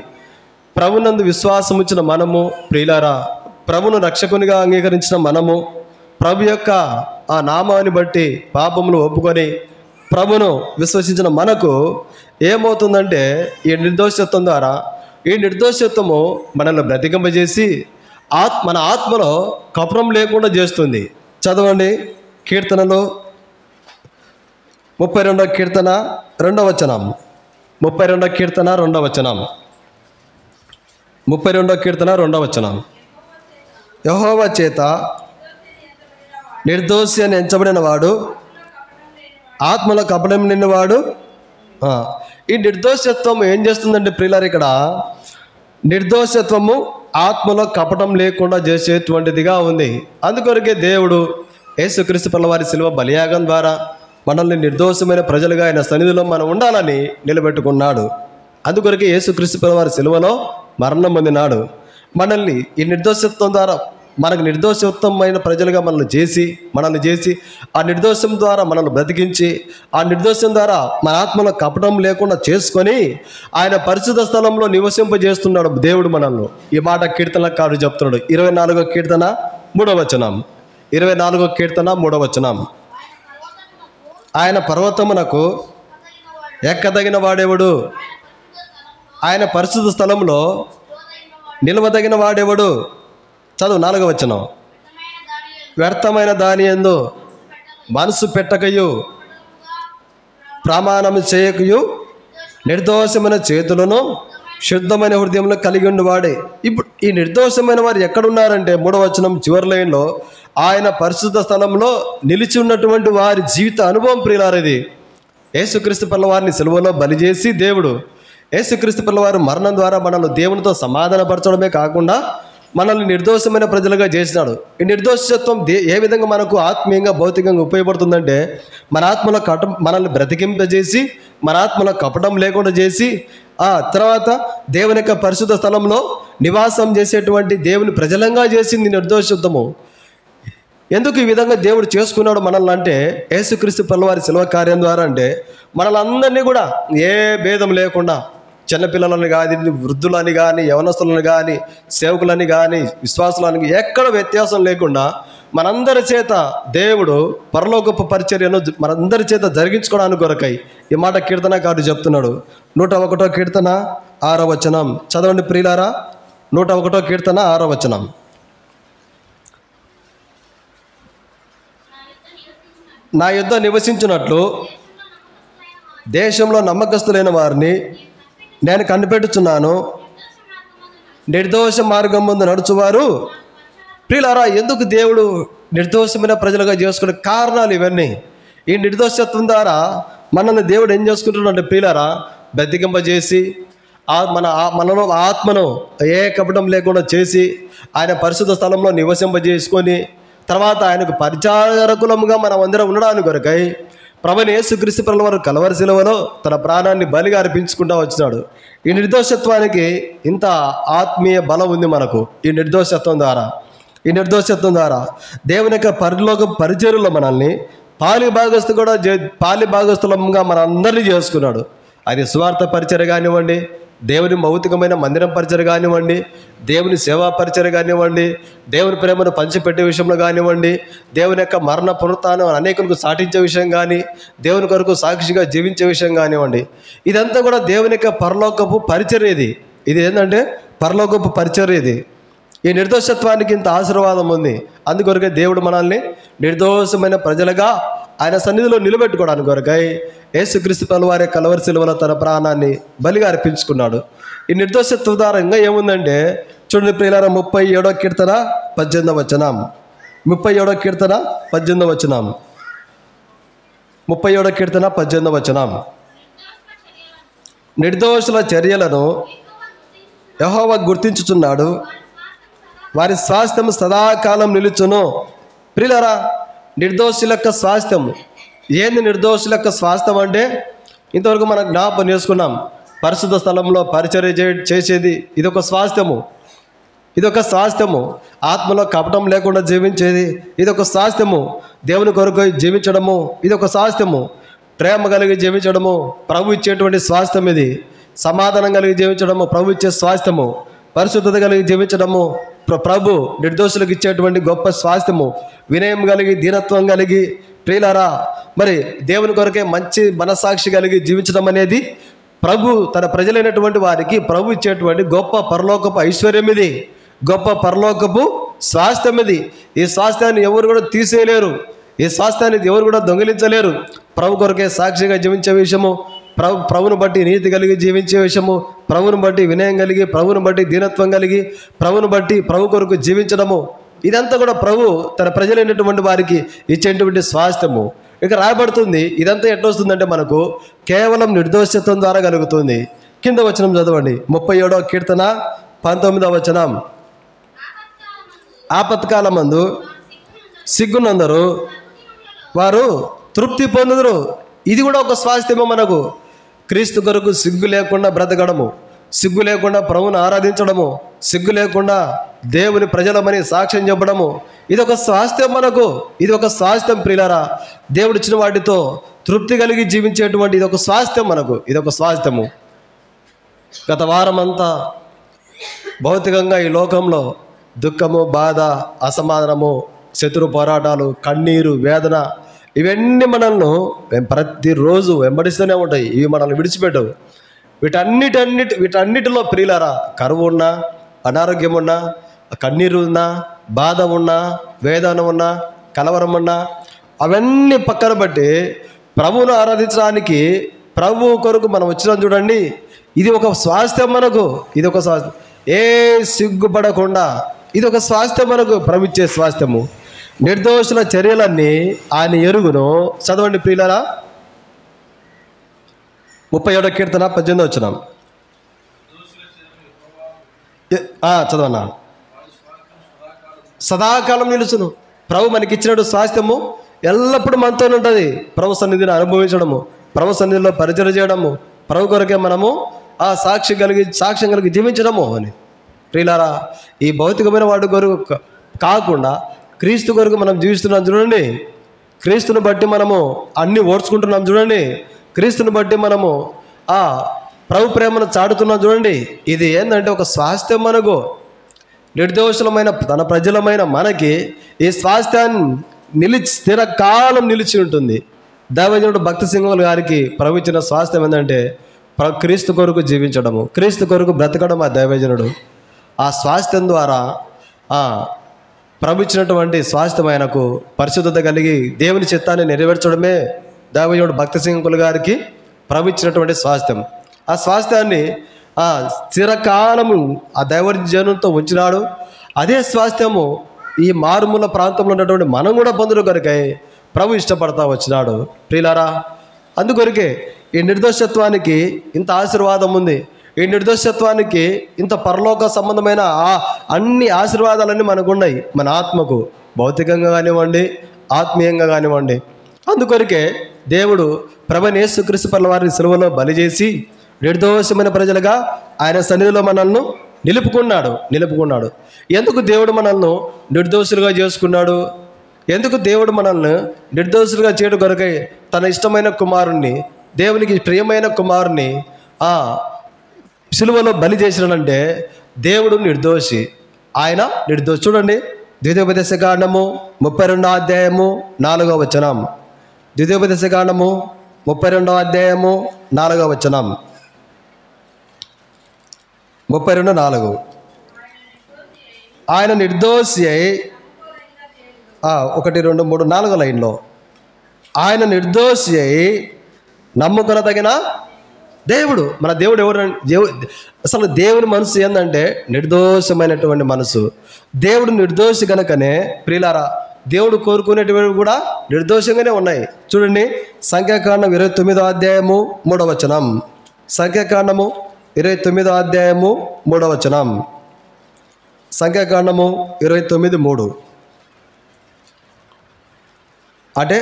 ప్రభునందు విశ్వాసం ఉంచిన మనము, ప్రియులారా, ప్రభును రక్షకునిగా అంగీకరించిన మనము, ప్రభు యొక్క ఆ నామాన్ని బట్టి పాపములు ఒప్పుకొని ప్రభును విశ్వసించిన మనకు ఏమవుతుందంటే ఈ నిర్దోషత్వం ద్వారా, ఈ నిర్దోషత్వము మనల్ని బ్రతికింపజేసి మన ఆత్మలో కపటం లేకుండా చేస్తుంది. చదవండి కీర్తనలో 32వ కీర్తన 2వ వచనం. 32వ కీర్తన 2వ వచనం. 32వ కీర్తన 2వ వచనం. యెహోవా చేత నిర్దోషి అని ఎంచబడిన వాడు, ఆత్మలో కపటం నిన్నవాడు. ఈ నిర్దోషత్వం ఏం చేస్తుందంటే ప్రియులారు, ఇక్కడ నిర్దోషత్వము ఆత్మలో కపటం లేకుండా చేసేటువంటిదిగా ఉంది. అందుకొరకే దేవుడు యేసుక్రీస్తు వారి శిలువ బలియాగం ద్వారా మనల్ని నిర్దోషమైన ప్రజలుగా ఆయన సన్నిధిలో మనం ఉండాలని నిలబెట్టుకున్నాడు. అందుకొరకే యేసుక్రీస్తు వారి శిలువలో మరణం పొందినాడు. మనల్ని ఈ నిర్దోషత్వం ద్వారా, మనకు నిర్దోషత్వమైన ప్రజలుగా మనల్ని చేసి ఆ నిర్దోషం ద్వారా మనల్ని బ్రతికించి, ఆ నిర్దోషం ద్వారా మన ఆత్మలో కపటం లేకుండా చేసుకొని ఆయన పరిశుద్ధ స్థలంలో నివసింపజేస్తున్నాడు దేవుడు మనల్ని. ఈ మాట కీర్తనకారుడు చెప్తున్నాడు. 24వ కీర్తన 3వ వచనం. 24వ కీర్తన 3వ వచనం. ఆయన పర్వతమునకు ఎక్కదగిన వాడేవాడు, ఆయన పరిశుద్ధ స్థలంలో నిలవదగిన వాడేవాడు. చదువు 4వ వచనం. వ్యర్థమైన దాని యందు మనసు పెట్టకయు, ప్రమాణము చేయకయు, నిర్దోషమైన చేతులను శుద్ధమైన హృదయంలో కలిగి ఉండేవాడే. ఇప్పుడు ఈ నిర్దోషమైన వారు ఎక్కడున్నారంటే 3వ వచనం చివరి లైన్లో ఆయన పరిశుద్ధ స్థలంలో నిలిచి ఉన్నటువంటి వారి జీవిత అనుభవం ప్రియులారది. యేసుక్రీస్తు వారిని సిలువలో బలి చేసి దేవుడు యేసుక్రీస్తు వారి మరణం ద్వారా మనల్ని దేవునితో సమాధానపరచడమే కాకుండా మనల్ని నిర్దోషమైన ప్రజలుగా చేసినాడు. ఈ నిర్దోషత్వం ఏ విధంగా మనకు ఆత్మీయంగా, భౌతికంగా ఉపయోగపడుతుందంటే మన ఆత్మలో మనల్ని బ్రతికింపజేసి, మన ఆత్మలో కపటం లేకుండా చేసి, తర్వాత దేవుని యొక్క పరిశుద్ధ స్థలంలో నివాసం చేసేటువంటి దేవుని ప్రజలంగా చేసింది నిర్దోషత్వము. ఎందుకు ఈ విధంగా దేవుడు చేసుకున్నాడు మనల్ని అంటే, యేసుక్రీస్తు వారి శిలువ కార్యం ద్వారా అంటే మనలందరినీ కూడా ఏ భేదం లేకుండా, చిన్నపిల్లలని కానీ, వృద్ధులని కానీ, యవనస్తులని కానీ, సేవకులని కానీ, విశ్వాసులని ఎక్కడ వ్యత్యాసం లేకుండా మనందరి చేత దేవుడు పరలోకపు పరిచర్యను మనందరి చేత జరిగించుకోవడానికి కొరకై ఈ మాట కీర్తనకారుడు చెప్తున్నాడు. 101వ కీర్తన 6వ వచనం. చదవండి ప్రియులారా, 101వ కీర్తన 6వ వచనం. నా యుద్ధ నివసించినట్లు దేశంలో నమ్మకస్తులైన వారిని నేను కనిపెట్టుచున్నాను, నిర్దోష మార్గం ముందు నడుచువారు. ప్రియులారా, ఎందుకు దేవుడు నిర్దోషమైన ప్రజలుగా చేసుకునే కారణాలు ఇవన్నీ. ఈ నిర్దోషత్వం ద్వారా మనల్ని దేవుడు ఏం చేసుకుంటున్నాడంటే ప్రియులారా, బ్రతికింపజేసి మనలో ఆత్మను ఏ కపటం లేకుండా చేసి ఆయన పరిశుద్ధ స్థలంలో నివసింపజేసుకొని, తర్వాత ఆయనకు పరిచారకులముగా మనం అందరం ఉండడానికి కొరకై ప్రభువైన యేసుక్రీస్తు ప్రభువారు కలవరి శిలువలో తన ప్రాణాన్ని బలిగా అర్పించుకుంటూ వచ్చినాడు. ఈ నిర్దోషత్వానికి ఇంత ఆత్మీయ బలం ఉంది మనకు. ఈ నిర్దోషత్వం ద్వారా దేవుని యొక్క పరలోక పరిచర్యలో మనల్ని పాలి భాగస్థులంగా మన అందరినీ చేసుకున్నాడు. అది సువార్త పరిచర్య కానివ్వండి, దేవుని భౌతికమైన మందిరం పరిచర్య కానివ్వండి, దేవుని సేవా పరిచర్య కానివ్వండి, దేవుని ప్రేమను పంచిపెట్టే విషయంలో కానివ్వండి, దేవుని యొక్క మరణ పునరుత్థానం అనేకులకు సాటించే విషయం కానీ, దేవుని కొరకు సాక్షిగా జీవించే విషయం కానివ్వండి, ఇదంతా కూడా దేవుని యొక్క పరలోకపు పరిచర్య. ఇది ఏంటంటే పరలోకపు పరిచర్య. ఈ నిర్దోషత్వానికి ఇంత ఆశీర్వాదం ఉంది. అందుకొరకే దేవుడు మనల్ని నిర్దోషమైన ప్రజలుగా ఆయన సన్నిధిలో నిలబెట్టుకోవడానికి కొరకై యేసుక్రీస్తు ప్రభువారి కలవరి శిలువలో తన ప్రాణాన్ని బలిగా అర్పించుకున్నాడు. ఈ నిర్దోషత్వం ద్వారా ఇంకా ఏముందంటే చూడండి ప్రియులారా, 37వ కీర్తన 18వ వచనం. 37వ కీర్తన 18వ వచనం. 37వ కీర్తన 18వ వచనం. నిర్దోషుల చర్యలను యెహోవా గుర్తించుచున్నాడు, వారి స్వాస్థ్యం సదాకాలం నిలుచును. ప్రియులారా, నిర్దోషుల యొక్క స్వాస్థ్యం ఏంది? నిర్దోషుల యొక్క స్వాస్థ్యం అంటే ఇంతవరకు మనం జ్ఞాపకం చేసుకున్నాం. పరిశుద్ధ స్థలంలో పరిచర్య చేసేది ఇదొక స్వాస్థ్యము. ఆత్మలో కపటం లేకుండా జీవించేది ఇదొక స్వాస్థ్యము. దేవుని కొరకు జీవించడము ఇదొక స్వాస్థ్యము. ప్రేమ కలిగి జీవించడము ప్రభు ఇచ్చేటువంటి స్వాస్థ్యం. ఇది సమాధానం కలిగి జీవించడము ప్రభు ఇచ్చే స్వాస్థ్యము. పరిశుద్ధత కలిగి జీవించడము ప్రభు నిర్దోషులకు ఇచ్చేటువంటి గొప్ప స్వాస్థ్యము. వినయం కలిగి, దీనత్వం కలిగి, ప్రియులారా, మరి దేవుని కొరకే మంచి మనసాక్షి కలిగి జీవించడం అనేది ప్రభు తన ప్రజలైనటువంటి వారికి ప్రభు ఇచ్చేటువంటి గొప్ప పరలోకపు ఐశ్వర్యం. ఇది గొప్ప పరలోకపు స్వాస్థ్యం. ఇది ఈ స్వాస్థ్యాన్ని ఎవరు కూడా తీసేయలేరు. ఈ స్వాస్థ్యాన్ని ఎవరు కూడా దొంగిలించలేరు. ప్రభు కొరకే సాక్షిగా జీవించే విషయము, ప్రభువును బట్టి నీతి కలిగి జీవించే విషయము, ప్రభువును బట్టి వినయం కలిగి, ప్రభువును బట్టి దీనత్వం కలిగి, ప్రభువును బట్టి ప్రభు కొరకు జీవించడము, ఇదంతా కూడా ప్రభు తన ప్రజలైనటువంటి వారికి ఇచ్చేటువంటి స్వాస్థ్యము. ఇక రాయబడుతుంది. ఇదంతా ఎట్లొస్తుందంటే మనకు కేవలం నిర్దోషత్వం ద్వారా కలుగుతుంది. కింద వచనం చదవండి, 37వ కీర్తన 19వ వచనం. ఆపత్కాలమందు సిగ్గునందరు వారు తృప్తి పొందుదురు. ఇది కూడా ఒక స్వాస్థ్యము మనకు. క్రీస్తు కొరకు సిగ్గు లేకుండా బ్రతకడము, సిగ్గు లేకుండా ప్రభువును ఆరాధించడము, సిగ్గు లేకుండా దేవుని ప్రజలమని సాక్ష్యం చెప్పడము, ఇదొక స్వాస్థ్యం మనకు. ఇది ఒక స్వాస్థ్యం ప్రియులారా. దేవుడు ఇచ్చిన వాటితో తృప్తి కలిగి జీవించేటువంటి ఇదొక స్వాస్థ్యం మనకు. ఇదొక స్వాస్థ్యము. గత వారం అంతా భౌతికంగా ఈ లోకంలో దుఃఖము, బాధ, అసమాధానము, శత్రు పోరాటాలు, కన్నీరు, వేదన, ఇవన్నీ మనల్ని ప్రతిరోజు వెంబడిస్తూనే ఉంటాయి. ఇవి మనల్ని విడిచిపెట్టవు. వీటన్నిటిలో ప్రియులారా, కరువు ఉన్నా, అనారోగ్యం ఉన్నా, కన్నీరు ఉన్నా, బాధ ఉన్నా, వేదన ఉన్నా, కలవరం ఉన్నా, అవన్నీ పక్కన బట్టి ప్రభువును ఆరాధించడానికి ప్రభు కొరకు మనం వచ్చినాం చూడండి. ఇది ఒక స్వాస్థ్యం మనకు. ఇది ఒక స్వాస్థ్యం. ఏ సిగ్గుపడకుండా ఇది ఒక స్వాస్థ్యం మనకు, ప్రభు ఇచ్చే స్వాస్థ్యము. నిర్దోషుల చర్యలన్నీ ఆయన ఎరుగును. చదవండి ప్రియులారా, 37వ కీర్తన 18వ వచనం. చదవన్నా. సదాకాలం నిలుచును. ప్రభు మనకిచ్చినట్టు స్వాస్థ్యము ఎల్లప్పుడూ మనతో ఉంటుంది. ప్రభు సన్నిధిని అనుభవించడము, ప్రభు సన్నిధిలో పరిచయం చేయడము, ప్రభు కొరకే మనము సాక్ష్యం కలిగి జీవించడము అని. ప్రియులారా, ఈ భౌతికమైన వాటి కొరకు కాకుండా క్రీస్తు కొరకు మనం జీవిస్తున్నాం చూడండి. క్రీస్తుని బట్టి మనము అన్నీ ఓడ్చుకుంటున్నాం చూడండి. క్రీస్తుని బట్టి మనము ప్రభు ప్రేమను చాటుతున్నాం చూడండి. ఇది ఏంటంటే ఒక స్వాస్థ్యం మనకు. నిర్దోషులమైన తన ప్రజలమైన మనకి ఈ స్వాస్థ్యాన్ని స్థిరకాలం నిలిచి ఉంటుంది. దైవజనుడు భక్తి సింహులు గారికి ప్రభు ఇచ్చిన స్వాస్థ్యం ఏంటంటే క్రీస్తు కొరకు జీవించడము, క్రీస్తు కొరకు బ్రతకడం. ఆ దైవజనుడు ఆ స్వాస్థ్యం ద్వారా ప్రభు ఇచ్చినటువంటి స్వాస్థ్యం ఆయనకు పరిశుద్ధత కలిగి దేవుని చిత్తాన్ని నెరవేర్చడమే దైవజనుడు భక్తి సింహులు గారికి ప్రభు ఇచ్చినటువంటి స్వాస్థ్యం. ఆ స్వాస్థ్యాన్ని స్థిరకాలము ఆ దైవజనులతో ఉంచినాడు. అదే స్వాస్థ్యము ఈ మారుమూల ప్రాంతంలో ఉన్నటువంటి మనం కూడా పొందుడు కొరకై ప్రభు ఇష్టపడతా వచ్చినాడు. ప్రియులారా, అందుకొరకే ఈ నిర్దోషత్వానికి ఇంత ఆశీర్వాదం ఉంది. ఈ నిర్దోషత్వానికి ఇంత పరలోక సంబంధమైన అన్ని ఆశీర్వాదాలన్నీ మనకు ఉన్నాయి. మన ఆత్మకు భౌతికంగా కానివ్వండి, ఆత్మీయంగా కానివ్వండి. అందుకొరకే దేవుడు ప్రభువైన యేసుక్రీస్తు ప్రభుల వారిని సిలువలో బలి చేసి నిర్దోషమైన ప్రజలుగా ఆయన సన్నిధిలో మనల్ని నిలుపుకున్నాడు. ఎందుకు దేవుడు మనల్ని నిర్దోషులుగా చేసుకున్నాడు? ఎందుకు దేవుడు మనల్ని నిర్దోషులుగా చేయడం కొరకై తన ఇష్టమైన కుమారుణ్ణి, దేవునికి ప్రియమైన కుమారుని సిలువలో బలి చేసినాడంటే దేవుడు నిర్దోషి, ఆయన నిర్దోషి. చూడండి, ద్వితీయోపదేశకాండము 32వ అధ్యాయము 4వ వచనం. ద్వితీయోపదేశకాండము 32వ అధ్యాయము 4వ వచనం. 32:4. ఆయన నిర్దోషి అయి 1, 2, 3, 4 లైన్లో ఆయన నిర్దోషి అయి నమ్ముకొనదగిన దేవుడు. మన దేవుడు ఎవరు? అసలు దేవుని మనసు ఏంటంటే నిర్దోషమైనటువంటి మనసు. దేవుడు నిర్దోషి కనుకనే ప్రియులారా దేవుడు కోరుకునేటువంటి కూడా నిర్దోషంగానే ఉన్నాయి. చూడండి, సంఖ్యాకాండం 29వ అధ్యాయము 3వ వచనం. సంఖ్యాకాండము 29వ అధ్యాయము 3వ వచనం. సంఖ్యాకాండము 29:3. అంటే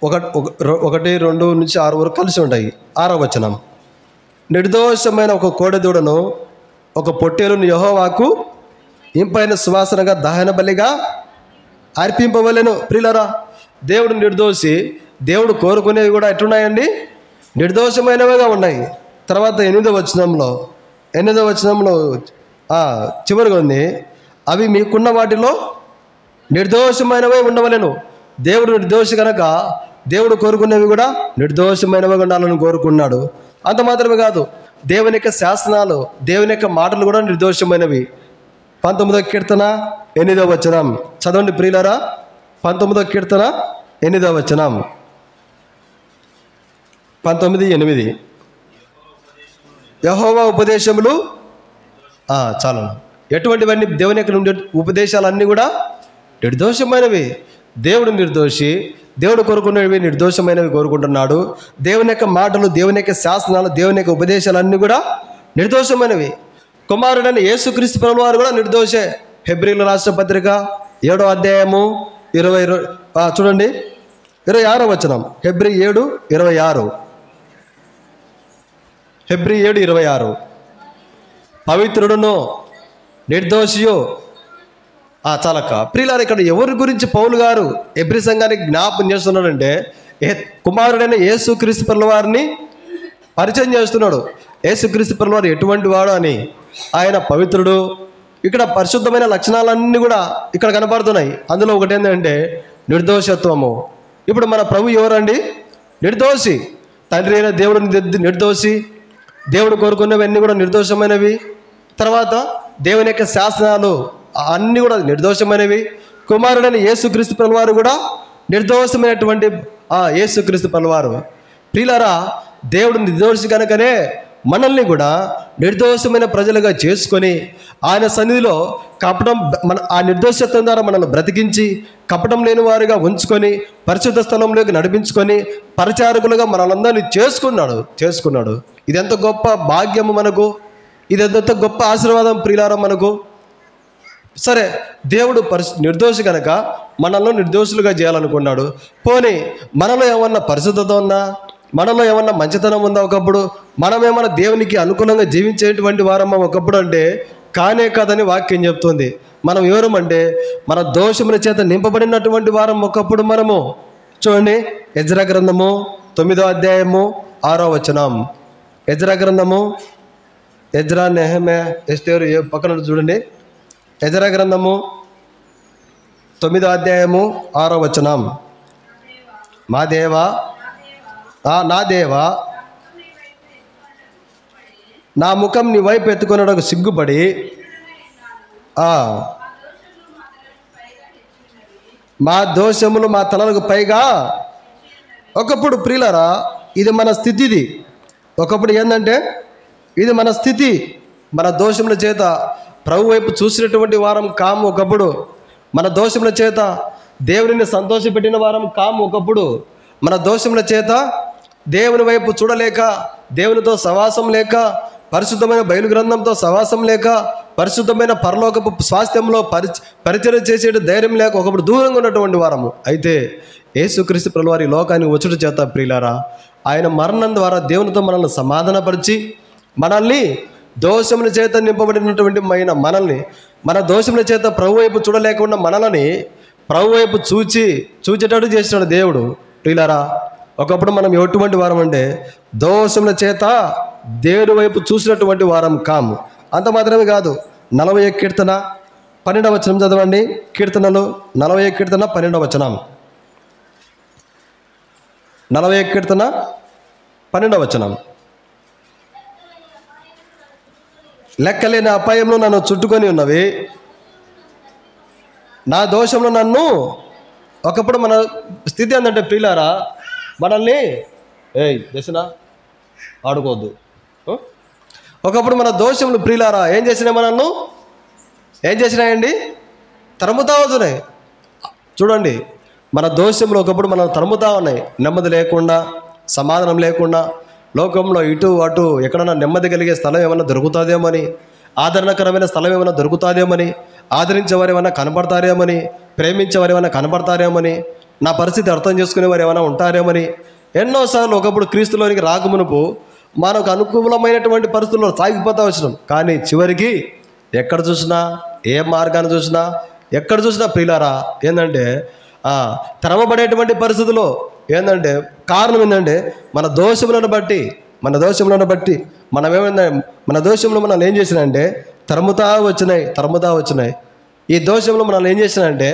1, 2 నుంచి 6 వరకు కలిసి ఉంటాయి. 6వ వచనం. నిర్దోషమైన ఒక కోడెదూడను ఒక పొట్టేలును యెహోవాకు ఇంపైన సువాసనగా దహన బలిగా అర్పింపవలెను. ప్రియులారా, దేవుడు నిర్దోషి. దేవుడు కోరుకునేవి కూడా ఎట్లున్నాయండి? నిర్దోషమైనవిగా ఉన్నాయి. తర్వాత 8వ వచనంలో చివరిగా ఉంది, అవి మీకున్న వాటిలో నిర్దోషమైనవే ఉండవలెను. దేవుడు నిర్దోషి కనుక దేవుడు కోరుకునేవి కూడా నిర్దోషమైనవిగా ఉండాలని కోరుకున్నాడు. అంత మాత్రమే కాదు, దేవుని యొక్క శాసనాలు, దేవుని యొక్క మాటలు కూడా నిర్దోషమైనవి. 19వ కీర్తన 8వ వచనం చదవండి ప్రియులారా. 19వ కీర్తన 8వ వచనం. 19:8. యెహోవా ఉపదేశములు చాలు. ఎటువంటివన్నీ? దేవుని యొక్క ఉపదేశాలన్నీ కూడా నిర్దోషమైనవి. దేవుడు నిర్దోషి, దేవుడు కోరుకునేవి నిర్దోషమైనవి కోరుకుంటున్నాడు. దేవుని యొక్క మాటలు, దేవుని యొక్క శాసనాలు, దేవుని యొక్క ఉపదేశాలన్నీ కూడా నిర్దోషమైనవి. కుమారుడైన యేసుక్రీస్తు ప్రభుల వారు కూడా నిర్దోషే. హెబ్రీయుల రాసిన పత్రిక 7వ అధ్యాయము 20 చూడండి 26వ వచనం. హెబ్రీ 7:26. హెబ్రీ 7:26. పవిత్రుడును నిర్దోషియో చాలక్క. ప్రియులారా, ఇక్కడ ఎవరి గురించి పౌలు గారు హెబ్రీ సంఘానికి జ్ఞాపకం చేస్తున్నాడంటే కుమారుడైన యేసుక్రీస్తు ప్రభుల వారిని పరిచయం చేస్తున్నాడు. యేసుక్రీస్తు ప్రభుల వారు ఎటువంటి వాడు అని. ఆయన పవిత్రుడు. ఇక్కడ పరిశుద్ధమైన లక్షణాలన్నీ కూడా ఇక్కడ కనపడుతున్నాయి. అందులో ఒకటి ఏంటంటే నిర్దోషత్వము. ఇప్పుడు మన ప్రభు ఎవరండి? నిర్దోషి. తండ్రి అయిన దేవుడు నిర్దోషి. దేవుడు కోరుకున్నవన్నీ కూడా నిర్దోషమైనవి. తర్వాత దేవుని యొక్క శాసనాలు అన్నీ కూడా నిర్దోషమైనవి. కుమారుడైన యేసుక్రీస్తు ప్రభుల వారు కూడా నిర్దోషమైనటువంటి యేసుక్రీస్తు ప్రభుల వారు. ప్రియులారా, దేవుడు నిర్దోషి కనుకనే మనల్ని కూడా నిర్దోషమైన ప్రజలుగా చేసుకొని ఆయన సన్నిధిలో కపటం ఆ నిర్దోషత్వం ద్వారా మనల్ని బ్రతికించి కపటం లేని వారుగా ఉంచుకొని పరిశుద్ధ స్థలంలోకి నడిపించుకొని పరిచారకులుగా మనల్ందరినీ చేసుకున్నాడు. ఇదెంత గొప్ప భాగ్యము మనకు, ఇదెంత గొప్ప ఆశీర్వాదం ప్రియులారా మనకు. సరే, దేవుడు నిర్దోషి కనుక మనల్ని నిర్దోషులుగా చేయాలనుకున్నాడు. పోనీ మనలో ఏమన్నా పరిశుద్ధత ఉందా? మనలో ఏమన్నా మంచితనం ఉందా? ఒకప్పుడు మనం ఏమన్నా దేవునికి అనుకూలంగా జీవించేటువంటి వారమ్మా ఒకప్పుడు అంటే కానే కాదని వాక్యం చెప్తుంది. మనం ఎవరమంటే మన దోషముల చేత నింపబడినటువంటి వారం ఒకప్పుడు మనము. చూడండి, ఎజ్రా గ్రంథము 9వ అధ్యాయము 6వ వచనం. ఎజ్రా గ్రంథము, ఎజ్రా, నెహెమ్యా, ఎస్తేరు పక్కన చూడండి. ఎజ్రా గ్రంథము 9వ అధ్యాయము 6వ వచనం. నా దేవా నా ముఖం నీ వైపు ఎత్తుకున్నకు సిగ్గుపడి మా దోషములు మా తలలకు పైగా. ఒకప్పుడు ప్రియులారా, ఇది మన స్థితి. ఒకప్పుడు ఏంటంటే ఇది మన స్థితి. మన దోషముల చేత ప్రభు వైపు చూసినటువంటి వారం కాము ఒకప్పుడు. మన దోషముల చేత దేవుని సంతోషపెట్టిన వారం కాము ఒకప్పుడు. మన దోషముల చేత దేవుని వైపు చూడలేక, దేవునితో సవాసం లేక, పరిశుద్ధమైన బయలు గ్రంథంతో సవాసం లేక, పరిశుద్ధమైన పరలోకపు స్వాస్థ్యంలో పరిచయం చేసే ధైర్యం లేక ఒకప్పుడు దూరంగా ఉన్నటువంటి వారము. అయితే యేసుక్రీస్తు ప్రభువారు ఈ లోకానికి వచ్చుట చేత ప్రియులారా, ఆయన మరణం ద్వారా దేవునితో మనల్ని సమాధానపరిచి, మనల్ని దోషముల చేత నింపబడినటువంటి మనల్ని, మన దోషముల చేత ప్రభు వైపు చూడలేకుండా మనల్ని ప్రభు వైపు చూచేటట్టు చేసినాడు దేవుడు. ప్రియులారా, ఒకప్పుడు మనం ఎటువంటి వారం అంటే దోషముల చేత దేవుని వైపు చూసినటువంటి వారం కాము. అంత మాత్రమే కాదు, 40 కీర్తన 12వ వచనం చదవండి. కీర్తనలు 40 కీర్తన 12వ వచనం. 40 కీర్తన 12వ వచనం. లెక్కలేని అపాయంలో నన్ను చుట్టుకొని ఉన్నవి, నా దోషంలో నన్ను. ఒకప్పుడు మన స్థితి ఏంటంటే ప్రియులారా, మనల్ని చేసినా ఆడుకోవద్దు. ఒకప్పుడు మన దోషములు ప్రియులారా ఏం చేసినాయి, మనల్ని ఏం చేసినాయండి? తరుముతా అవుతున్నాయి. చూడండి, మన దోషములు ఒకప్పుడు మనం తరుముతా ఉన్నాయి. నెమ్మది లేకుండా, సమాధానం లేకుండా, లోకంలో ఇటు అటు ఎక్కడన్నా నెమ్మది కలిగే స్థలం ఏమైనా దొరుకుతుందేమని, ఆదరణకరమైన స్థలం ఏమైనా దొరుకుతుందేమని, ఆదరించేవారు ఏమైనా కనపడతారేమని, ప్రేమించేవారు ఏమైనా కనపడతారేమని, నా పరిస్థితి అర్థం చేసుకునేవారు ఏమైనా ఉంటారేమని ఎన్నోసార్లు ఒకప్పుడు క్రీస్తులోనికి రాకమునుపు మనకు అనుకూలమైనటువంటి పరిస్థితుల్లో సాగిపోతా వచ్చినాం. కానీ చివరికి ఎక్కడ చూసినా, ఏ మార్గాన్ని చూసినా, ఎక్కడ చూసినా ప్రియులారా ఏంటంటే తరమబడేటువంటి పరిస్థితుల్లో ఏంటంటే కారణం ఏంటంటే మన దోషములను బట్టి మన దోషంలో మనల్ని ఏం చేసినాయంటే తరుముతా వచ్చినాయి. ఈ దోషంలో మనల్ని ఏం చేసినాయంటే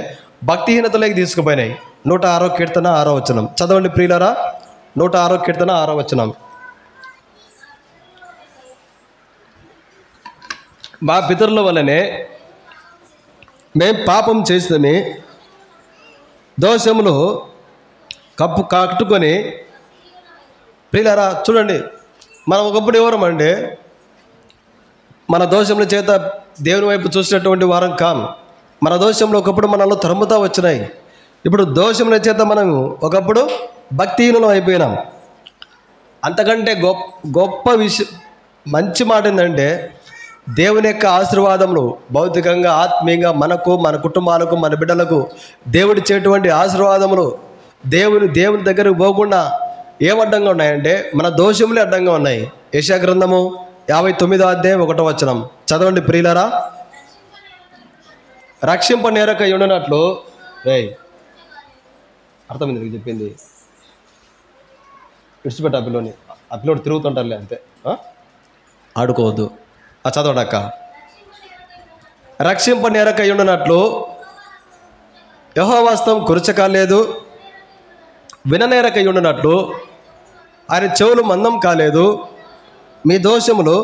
భక్తిహీనతలోకి తీసుకుపోయినాయి. 106వ కీర్తన 6వ వచనం చదవండి ప్రియులారా. 106వ కీర్తన 6వ వచనం. మా పితరుల వల్లనే మేం పాపం చేస్తేనే దోషములు కట్టుకొని. ప్రియులారా చూడండి, మనం ఒకప్పుడు ఎవరమంటే మన దోషముల చేత దేవుని వైపు చూసినటువంటి వారం కాము. మన దోషంలో ఒకప్పుడు మనల్ని తరుముతా వచ్చినాయి. ఇప్పుడు దోషముల చేత మనం ఒకప్పుడు భక్తిహీనులం అయిపోయినాం. అంతకంటే గొప్ప విషయం, మంచి మాట ఏంటంటే దేవుని యొక్క ఆశీర్వాదములు భౌతికంగా, ఆత్మీయంగా మనకు, మన కుటుంబాలకు, మన బిడ్డలకు దేవుడిచ్చేటువంటి ఆశీర్వాదములు దేవుని దగ్గరకు పోకుండా ఏమడ్డంగా ఉన్నాయంటే మన దోషములే అడ్డంగా ఉన్నాయి. యెషయా గ్రంథము 59వ అధ్యాయం 1వ వచనం చదవండి ప్రియులారా. రక్షింప నేరక ఉండనట్లు అర్థమైంది నీకు చెప్పింది. విడిచిపెట్ట ఆ పిల్లోడు తిరుగుతుంటారులే అంతే, ఆడుకోవద్దు. చదవడక్క. రక్షింప నేరక ఉండనట్లు యెహోవా హస్తం కురచకాలేదు, విననేరక ఉండనట్లు ఆయన చెవులు మందం కాలేదు. మీ దోషములు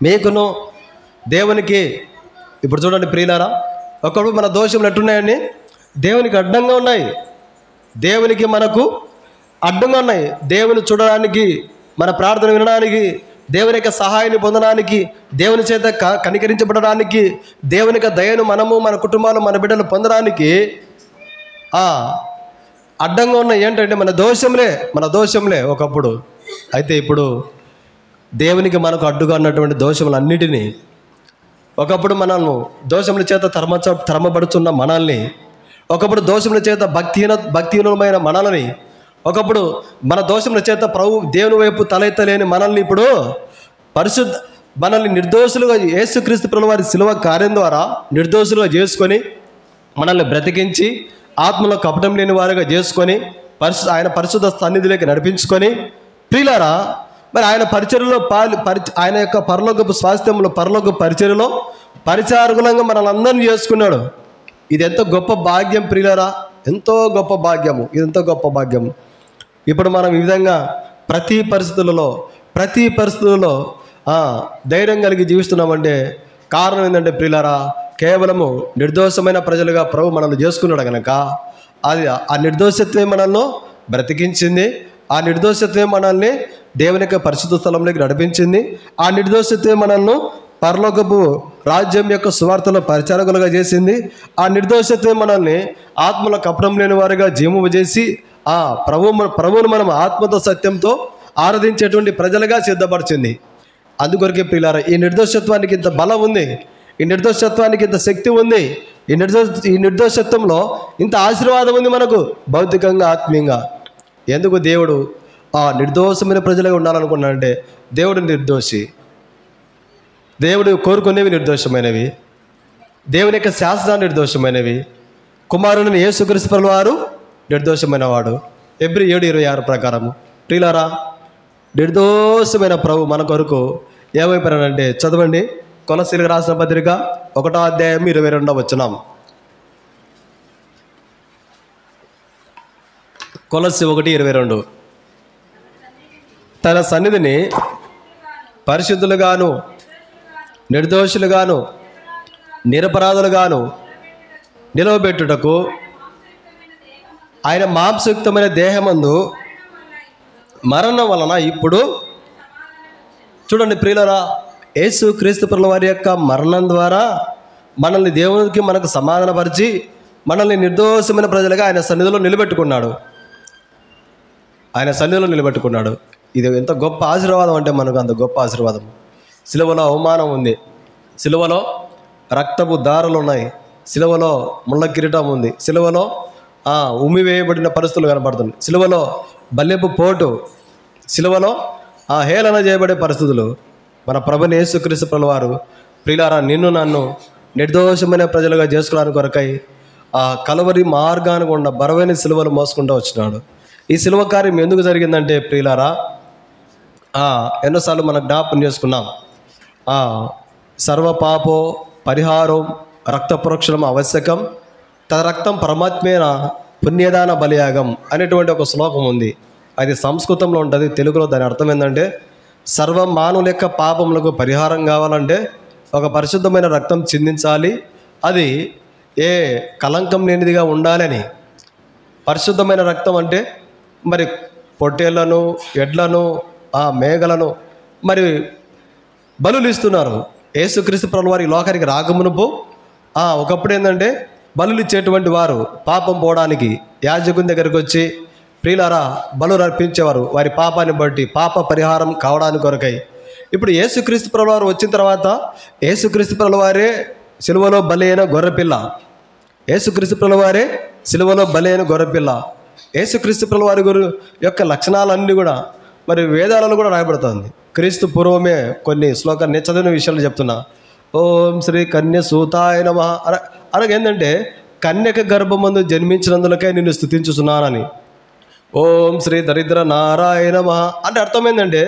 మీకును దేవునికి. ఇప్పుడు చూడండి ప్రియులారా, ఒకప్పుడు మన దోషములు ఎట్టున్నాయండి? దేవునికి అడ్డంగా ఉన్నాయి. దేవునికి మనకు అడ్డంగా ఉన్నాయి. దేవుని చూడడానికి, మన ప్రార్థన వినడానికి, దేవుని యొక్క సహాయాన్ని పొందడానికి, దేవుని చేత కనికరించబడడానికి, దేవుని యొక్క దయను మనము, మన కుటుంబాలు, మన బిడ్డలు పొందడానికి అడ్డంగా ఉన్నాయి. ఏంటంటే మన దోషంలే ఒకప్పుడు. అయితే ఇప్పుడు దేవునికి మనకు అడ్డుగా ఉన్నటువంటి దోషములన్నిటినీ, ఒకప్పుడు మనల్ని దోషముల చేత తరమబడుతున్న మనల్ని, ఒకప్పుడు దోషముల చేత భక్తిహీనమైన మనల్ని, ఒకప్పుడు మన దోషముల చేత దేవుని వైపు తలెత్తలేని మనల్ని ఇప్పుడు మనల్ని నిర్దోషులుగా యేసుక్రీస్తు ప్రభువారి శిలువ కార్యం ద్వారా నిర్దోషులుగా చేసుకొని, మనల్ని బ్రతికించి, ఆత్మలో కపటం లేని వారుగా చేసుకొని, ఆయన పరిశుద్ధ సన్నిధిలోకి నడిపించుకొని, ప్రియులారా మరి ఆయన పరిచర్యలో ఆయన యొక్క పరలోకపు స్వాస్థ్యంలో, పరలోకపు పరిచర్యలో పరిచారకులంగా మనల్ని అందరినీ చేసుకున్నాడు. ఇది ఎంతో గొప్ప భాగ్యం ప్రియులారా, ఎంతో గొప్ప భాగ్యము. ఇది ఎంతో గొప్ప భాగ్యము. ఇప్పుడు మనం ఈ విధంగా ప్రతి పరిస్థితుల్లో ధైర్యం కలిగి జీవిస్తున్నామంటే కారణం ఏంటంటే ప్రియులారా, కేవలము నిర్దోషమైన ప్రజలుగా ప్రభు మనల్ని చేసుకున్నాడు కనుక అది ఆ నిర్దోషత్వే మనల్ని బ్రతికించింది. ఆ నిర్దోషత్వే మనల్ని దేవుని యొక్క పరిశుద్ధ స్థలంలోకి నడిపించింది. ఆ నిర్దోషత్వే మనల్ని పరలోకపు రాజ్యం యొక్క సువార్తలో పరిచారకులుగా చేసింది. ఆ నిర్దోషత్వే మనల్ని ఆత్మలో కపటం లేని వారిగా జీవము చేసి ప్రభువును మనం ఆత్మతో సత్యంతో ఆరాధించేటువంటి ప్రజలుగా సిద్ధపరిచింది. అందుకొరకే ప్రియులారా, ఈ నిర్దోషత్వానికి ఇంత బలం ఉంది, ఈ నిర్దోషత్వానికి ఇంత శక్తి ఉంది, ఈ నిర్దోషత్వంలో ఇంత ఆశీర్వాదం ఉంది మనకు భౌతికంగా, ఆత్మీయంగా. ఎందుకు దేవుడు ఆ నిర్దోషమైన ప్రజలుగా ఉండాలనుకున్నాడంటే, దేవుడు నిర్దోషి, దేవుడు కోరుకునేవి నిర్దోషమైనవి, దేవుని యొక్క శాసనాలు నిర్దోషమైనవి, కుమారుని యేసుక్రీస్తు ప్రభువు వారు నిర్దోషమైన వాడు. Hebrew 7:26 ప్రకారము ప్రియులారా, నిర్దోషమైన ప్రభు మన కొరకు ఏమైపోయానంటే, చదవండి కొలస్సీలకు రాసిన పత్రిక 1వ అధ్యాయం 22వ వచనం. కొలస్సీ 1:22. తన సన్నిధిని పరిశుద్ధులుగాను నిర్దోషులుగాను నిరపరాధులుగాను నిలవబెట్టుటకు ఆయన మాంసయుక్తమైన దేహమందు మరణం వలన ఇప్పుడు, చూడండి ప్రియులరా, యేసు క్రీస్తు ప్రభుల వారి యొక్క మరణం ద్వారా మనల్ని దేవునికి మనకు సమాధానపరిచి మనల్ని నిర్దోషమైన ప్రజలుగా ఆయన సన్నిధిలో నిలబెట్టుకున్నాడు. ఆయన సన్నిధిలో నిలబెట్టుకున్నాడు. ఇది ఎంత గొప్ప ఆశీర్వాదం అంటే మనకు అంత గొప్ప ఆశీర్వాదం. సిలువలో అవమానం ఉంది, సిలువలో రక్తపు దారులు ఉన్నాయి, సిలువలో ముళ్ళ కిరీటం ఉంది, సిలువలో ఉమ్మివేయబడిన పరిస్థితులు కనపడుతుంది, సిలువలో బల్లెపు పోటు, సిలువలో హేళన చేయబడే పరిస్థితులు. మన ప్రభుని యేసుక్రీస్తు ప్రభుల వారు ప్రియులారా, నిన్ను నన్ను నిర్దోషమైన ప్రజలుగా చేసుకోవడానికి కొరకై ఆ కలువరి మార్గానికి ఉన్న బరువైన సిలువలు మోసుకుంటూ వచ్చినాడు. ఈ సిలువ కార్యం ఎందుకు జరిగిందంటే ప్రియులారా, ఎన్నోసార్లు మనం జ్ఞాపకం చేసుకున్నాం. సర్వ పాపో పరిహారం రక్త ప్రోక్షణం ఆవశ్యకం, తన రక్తం పరమాత్మైన పుణ్యదాన బలియాగం అనేటువంటి ఒక శ్లోకం ఉంది. అది సంస్కృతంలో ఉంటుంది, తెలుగులో దాని అర్థం ఏంటంటే, సర్వ మానవుల యొక్క పాపములకు పరిహారం కావాలంటే ఒక పరిశుద్ధమైన రక్తం చిందించాలి, అది ఏ కలంకం లేనిదిగా ఉండాలని. పరిశుద్ధమైన రక్తం అంటే మరి పొట్టేళ్లను, ఎడ్లను, మేకలను మరి బలులు ఇస్తున్నారు. యేసుక్రీస్తు ప్రభుల వారి లోకానికి రాకమునుపు ఒకప్పుడు ఏంటంటే బలులు ఇచ్చేటువంటి వారు పాపం పోవడానికి యాజకుని దగ్గరికి వచ్చి ప్రియులారా బలులు అర్పించేవారు, వారి పాపాన్ని బట్టి పాప పరిహారం కావడానికి కొరకై. ఇప్పుడు యేసుక్రీస్తు ప్రభుల వారు వచ్చిన తర్వాత యేసుక్రీస్తు ప్రభుల వారే సిలువలో బలైన గొర్రెపిల్ల, యేసుక్రీస్తు ప్రభుల వారే సిలువలో బలైన గొర్రెపిల్ల. యేసుక్రీస్తు ప్రభుల వారి యొక్క లక్షణాలన్నీ కూడా మరి వేదాలలో కూడా రాయబడుతుంది. క్రీస్తు పూర్వమే కొన్ని శ్లోకాలు నేను చదివిన విషయాలు చెప్తున్నా. ఓం శ్రీ కన్య సూతాయ నమః అనగేందంటే కన్యక గర్భమందు జన్మించినందులకై నిన్ను స్తుతించుచున్నానని. ఓం శ్రీ దరిద్ర నారాయణ నమః అంటే అర్థం ఏంటంటే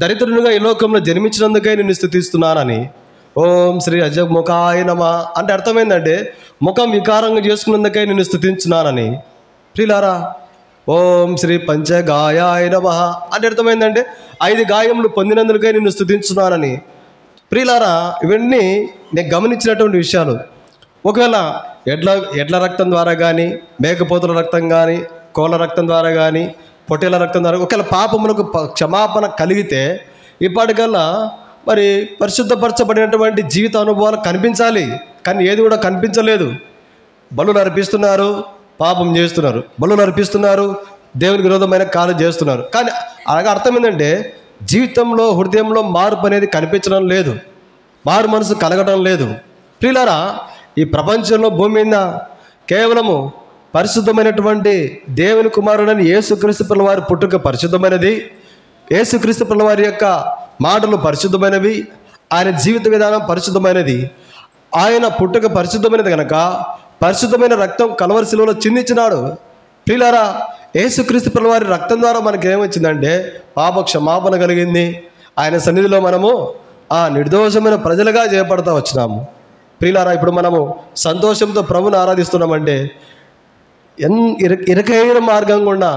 దరిద్రునిగా ఈ లోకంలో జన్మించినందుకై నిన్ను స్తుతిస్తున్నానని. ఓం శ్రీ అజముఖాయ నమః అంటే అర్థం ఏంటంటే ముఖం వికారంగా చేసుకున్నందుకై నిన్ను స్తుతించున్నానని. ప్రియులారా, ఓం శ్రీ పంచగాయాయ నమః అంటే అర్థమైందంటే 5 గాయములు పొందినందుకై నిన్ను స్తుతించున్నానని. ప్రియులారా, ఇవన్నీ నేను గమనించినటువంటి విషయాలు. ఒకవేళ ఎడ్ల రక్తం ద్వారా కానీ, మేకపోతుల రక్తం కానీ, కోళ్ళ రక్తం ద్వారా కానీ, పొట్టేల రక్తం ద్వారా ఒకవేళ పాపములకు క్షమాపణ కలిగితే ఇప్పటికల్లా మరి పరిశుద్ధపరచబడినటువంటి జీవిత అనుభవాలు కనిపించాలి. కానీ ఏది కూడా కనిపించలేదు. బలులు అర్పిస్తున్నారు, పాపం చేస్తున్నారు, బలులు అర్పిస్తున్నారు, దేవునికి విరోధమైన కార్యం చేస్తున్నారు. కానీ అలాగే అర్థం ఏంటంటే జీవితంలో హృదయంలో మార్పు అనేది కనిపించడం లేదు, మారు మనసు కలగడం లేదు. ప్రియులారా, ఈ ప్రపంచంలో భూమి మీద కేవలము పరిశుద్ధమైనటువంటి దేవుని కుమారుడని యేసుక్రీస్తు ప్రభుల వారి పుట్టుక పరిశుద్ధమైనది, యేసుక్రీస్తు ప్రభుల వారి యొక్క మాటలు పరిశుద్ధమైనవి, ఆయన జీవిత విధానం పరిశుద్ధమైనది. ఆయన పుట్టుక పరిశుద్ధమైనది కనుక పరిశుద్ధమైన రక్తం కలవరి శిలువలో చిందించినాడు. ప్రియులారా, యేసుక్రీస్తు ప్రభుల వారి రక్తం ద్వారా మనకి ఏమొచ్చిందంటే పాప క్షమాపణ కలిగింది. ఆయన సన్నిధిలో మనము నిర్దోషమైన ప్రజలుగా చేపడతా వచ్చినాము. ప్రియులారా, ఇప్పుడు మనము సంతోషంతో ప్రభుని ఆరాధిస్తున్నామంటే ఇరకైన మార్గం గుండా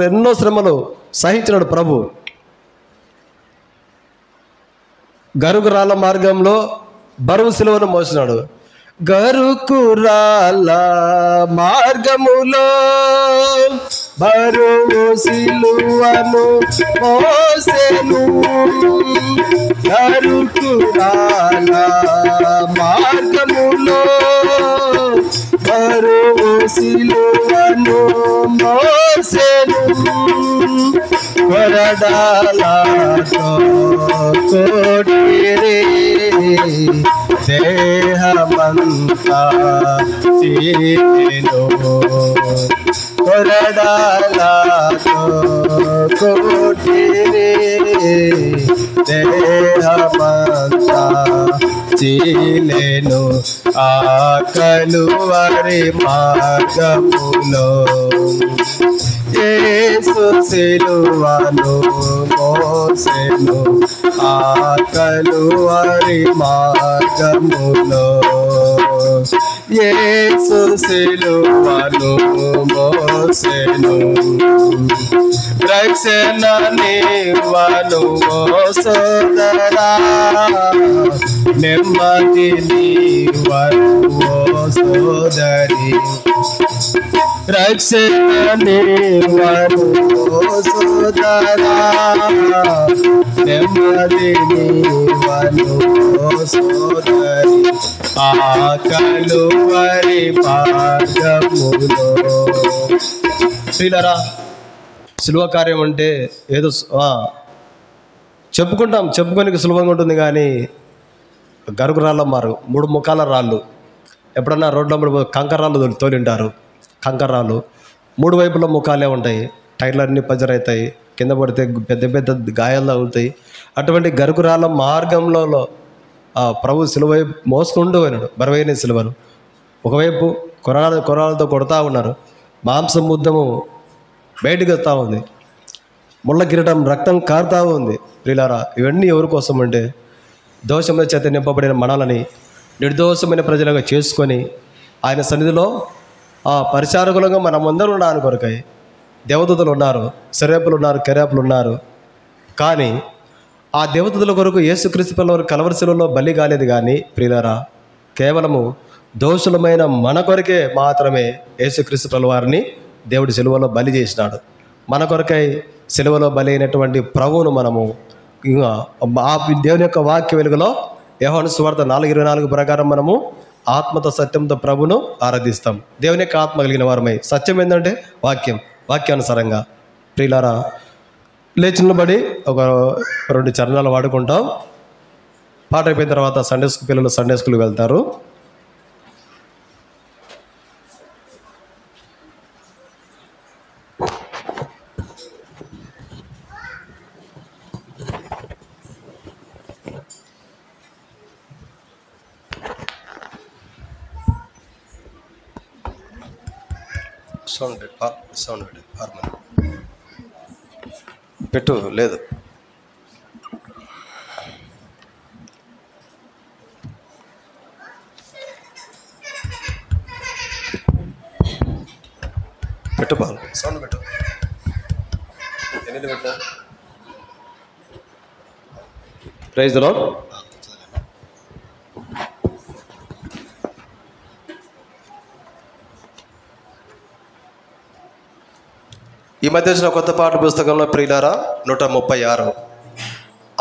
ఎన్నో శ్రమలు సహించినాడు ప్రభు. గరుగురాళ్ళ మార్గంలో బరువు సిలువను మోసినాడు. గరుకురాళ్ళ మార్గములో బరువు సిలువను మోసెను. గరుకురాళ్ళ మార్గములో బరువు సిలువను మోసెను. కొరడాలతో కొట్టిరి దేహమంతా చీలెను కొరడాలతో కొట్టిరి దేహమంతా చీలెను ఆ కలువరి మార్గములో యేసు సిలువను మోసెను ఆ కలువరి మార్గములో యేసు సిలువను మోసెను రక్షణ నీవను ఓ సోదరా నెమ్మది నీవను ఓ సోదరి రక్షణ నీవను ఓ సోదరా నెమ్మది నీవను ఓ సోదరి ఆ కలువరి మార్గములో. శ్రీలరా శిలువ కార్యం అంటే ఏదో చెప్పుకోనికి సులభంగా ఉంటుంది, కానీ గరుకు రాళ్ళ మారు 3 ముఖాల రాళ్ళు. ఎప్పుడన్నా రోడ్ల కంకరాళ్ళు తోలింటారు. కంకరాళ్ళు 3 వైపుల ముఖాలే ఉంటాయి. టైర్లన్నీ పంచర్ అవుతాయి, కింద పడితే పెద్ద పెద్ద గాయాలు తగులుతాయి. అటువంటి గరుకు రాళ్ళ మార్గంలో ప్రభు సిలువ మోసుకుంటూ పోయినాడు బరువైన సిలువను. ఒకవైపు కొరాలతో కొడతా ఉన్నారు, మాంసం ముద్దము బయటకు వస్తూ ఉంది, ముళ్ళ కిరీటం రక్తం కారుతూ ఉంది. ప్రియులారా, ఇవన్నీ ఎవరి కోసం అంటే దోషముల చేత నింపబడిన మనల్ని నిర్దోషమైన ప్రజలుగా చేసుకొని ఆయన సన్నిధిలో పరిచారకులుగా మనమందరూ ఉండడానికి కొరకై దేవదూతలు ఉన్నారు, శరేపులు ఉన్నారు, కెరేపులు ఉన్నారు. కానీ ఆ దేవదూతల కొరకు యేసుక్రీస్తు వారు కలవరి శిలువలో బలి కాలేదు. కానీ ప్రియులారా, కేవలము దోషులమైన మన కొరకే మాత్రమే యేసుక్రీస్తు వారిని దేవుడి సిలువలో బలి చేసినాడు. మన కొరకై సిలువలో బలి అయినటువంటి ప్రభువును మనము ఆ దేవుని యొక్క వాక్య వెలుగులో యోహాను సువార్త 4:24 ప్రకారం మనము ఆత్మతో సత్యంతో ప్రభును ఆరాధిస్తాం. దేవుని యొక్క ఆత్మ కలిగిన వారమై. సత్యం ఏంటంటే వాక్యానుసారంగా. ప్రియులారా, లేచి నిలబడి ఒక 2 చరణాలు వాడుకుంటాం. పాట అయిపోయిన తర్వాత పిల్లలు సండే స్కూల్కి వెళ్తారు. సౌండ్ పెట్టు. లేదు, పెట్టు పాలు, సౌండ్ పెట్టు. ఎన్ని పెట్టు. Praise the lord. ఈ మధ్య వచ్చిన కొత్త పాటల పుస్తకంలో ప్రియులారా 136,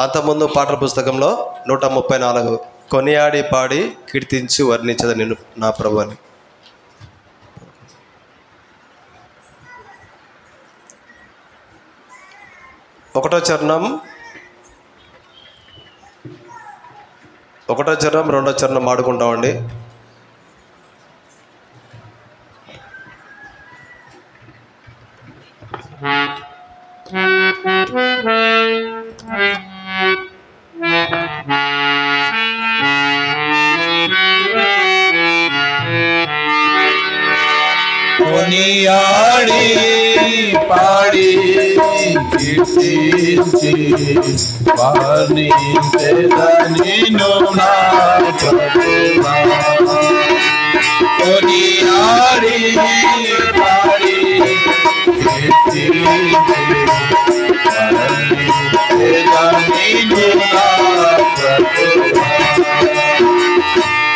అంతకుముందు పాటల పుస్తకంలో 134 కొనియాడి పాడి కీర్తించి వర్ణించదు నిన్ను నా ప్రభు అని. ఒకటో చరణం, రెండో చరణం ఆడుకుంటామండి. కొనియాడి పాడి కీర్తించి వర్ణించెదనిను నా ప్రభువా. కొనియాడి పాడి కీర్తించి వర్ణించెదనిను నా ప్రభువా.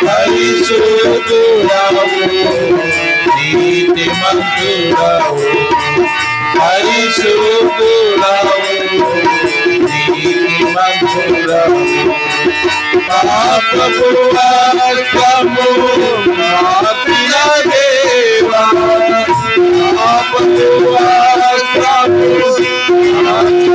పరిశుద్ధుడవు నీతిమంతుడవు, పరిశుద్ధుడవు నీతిమంతుడవు. పాపపు వస్త్రము మాపిన దేవా, పాపపు వస్త్రము మాపిన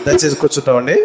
దయచేసి కూర్చుంటామండి.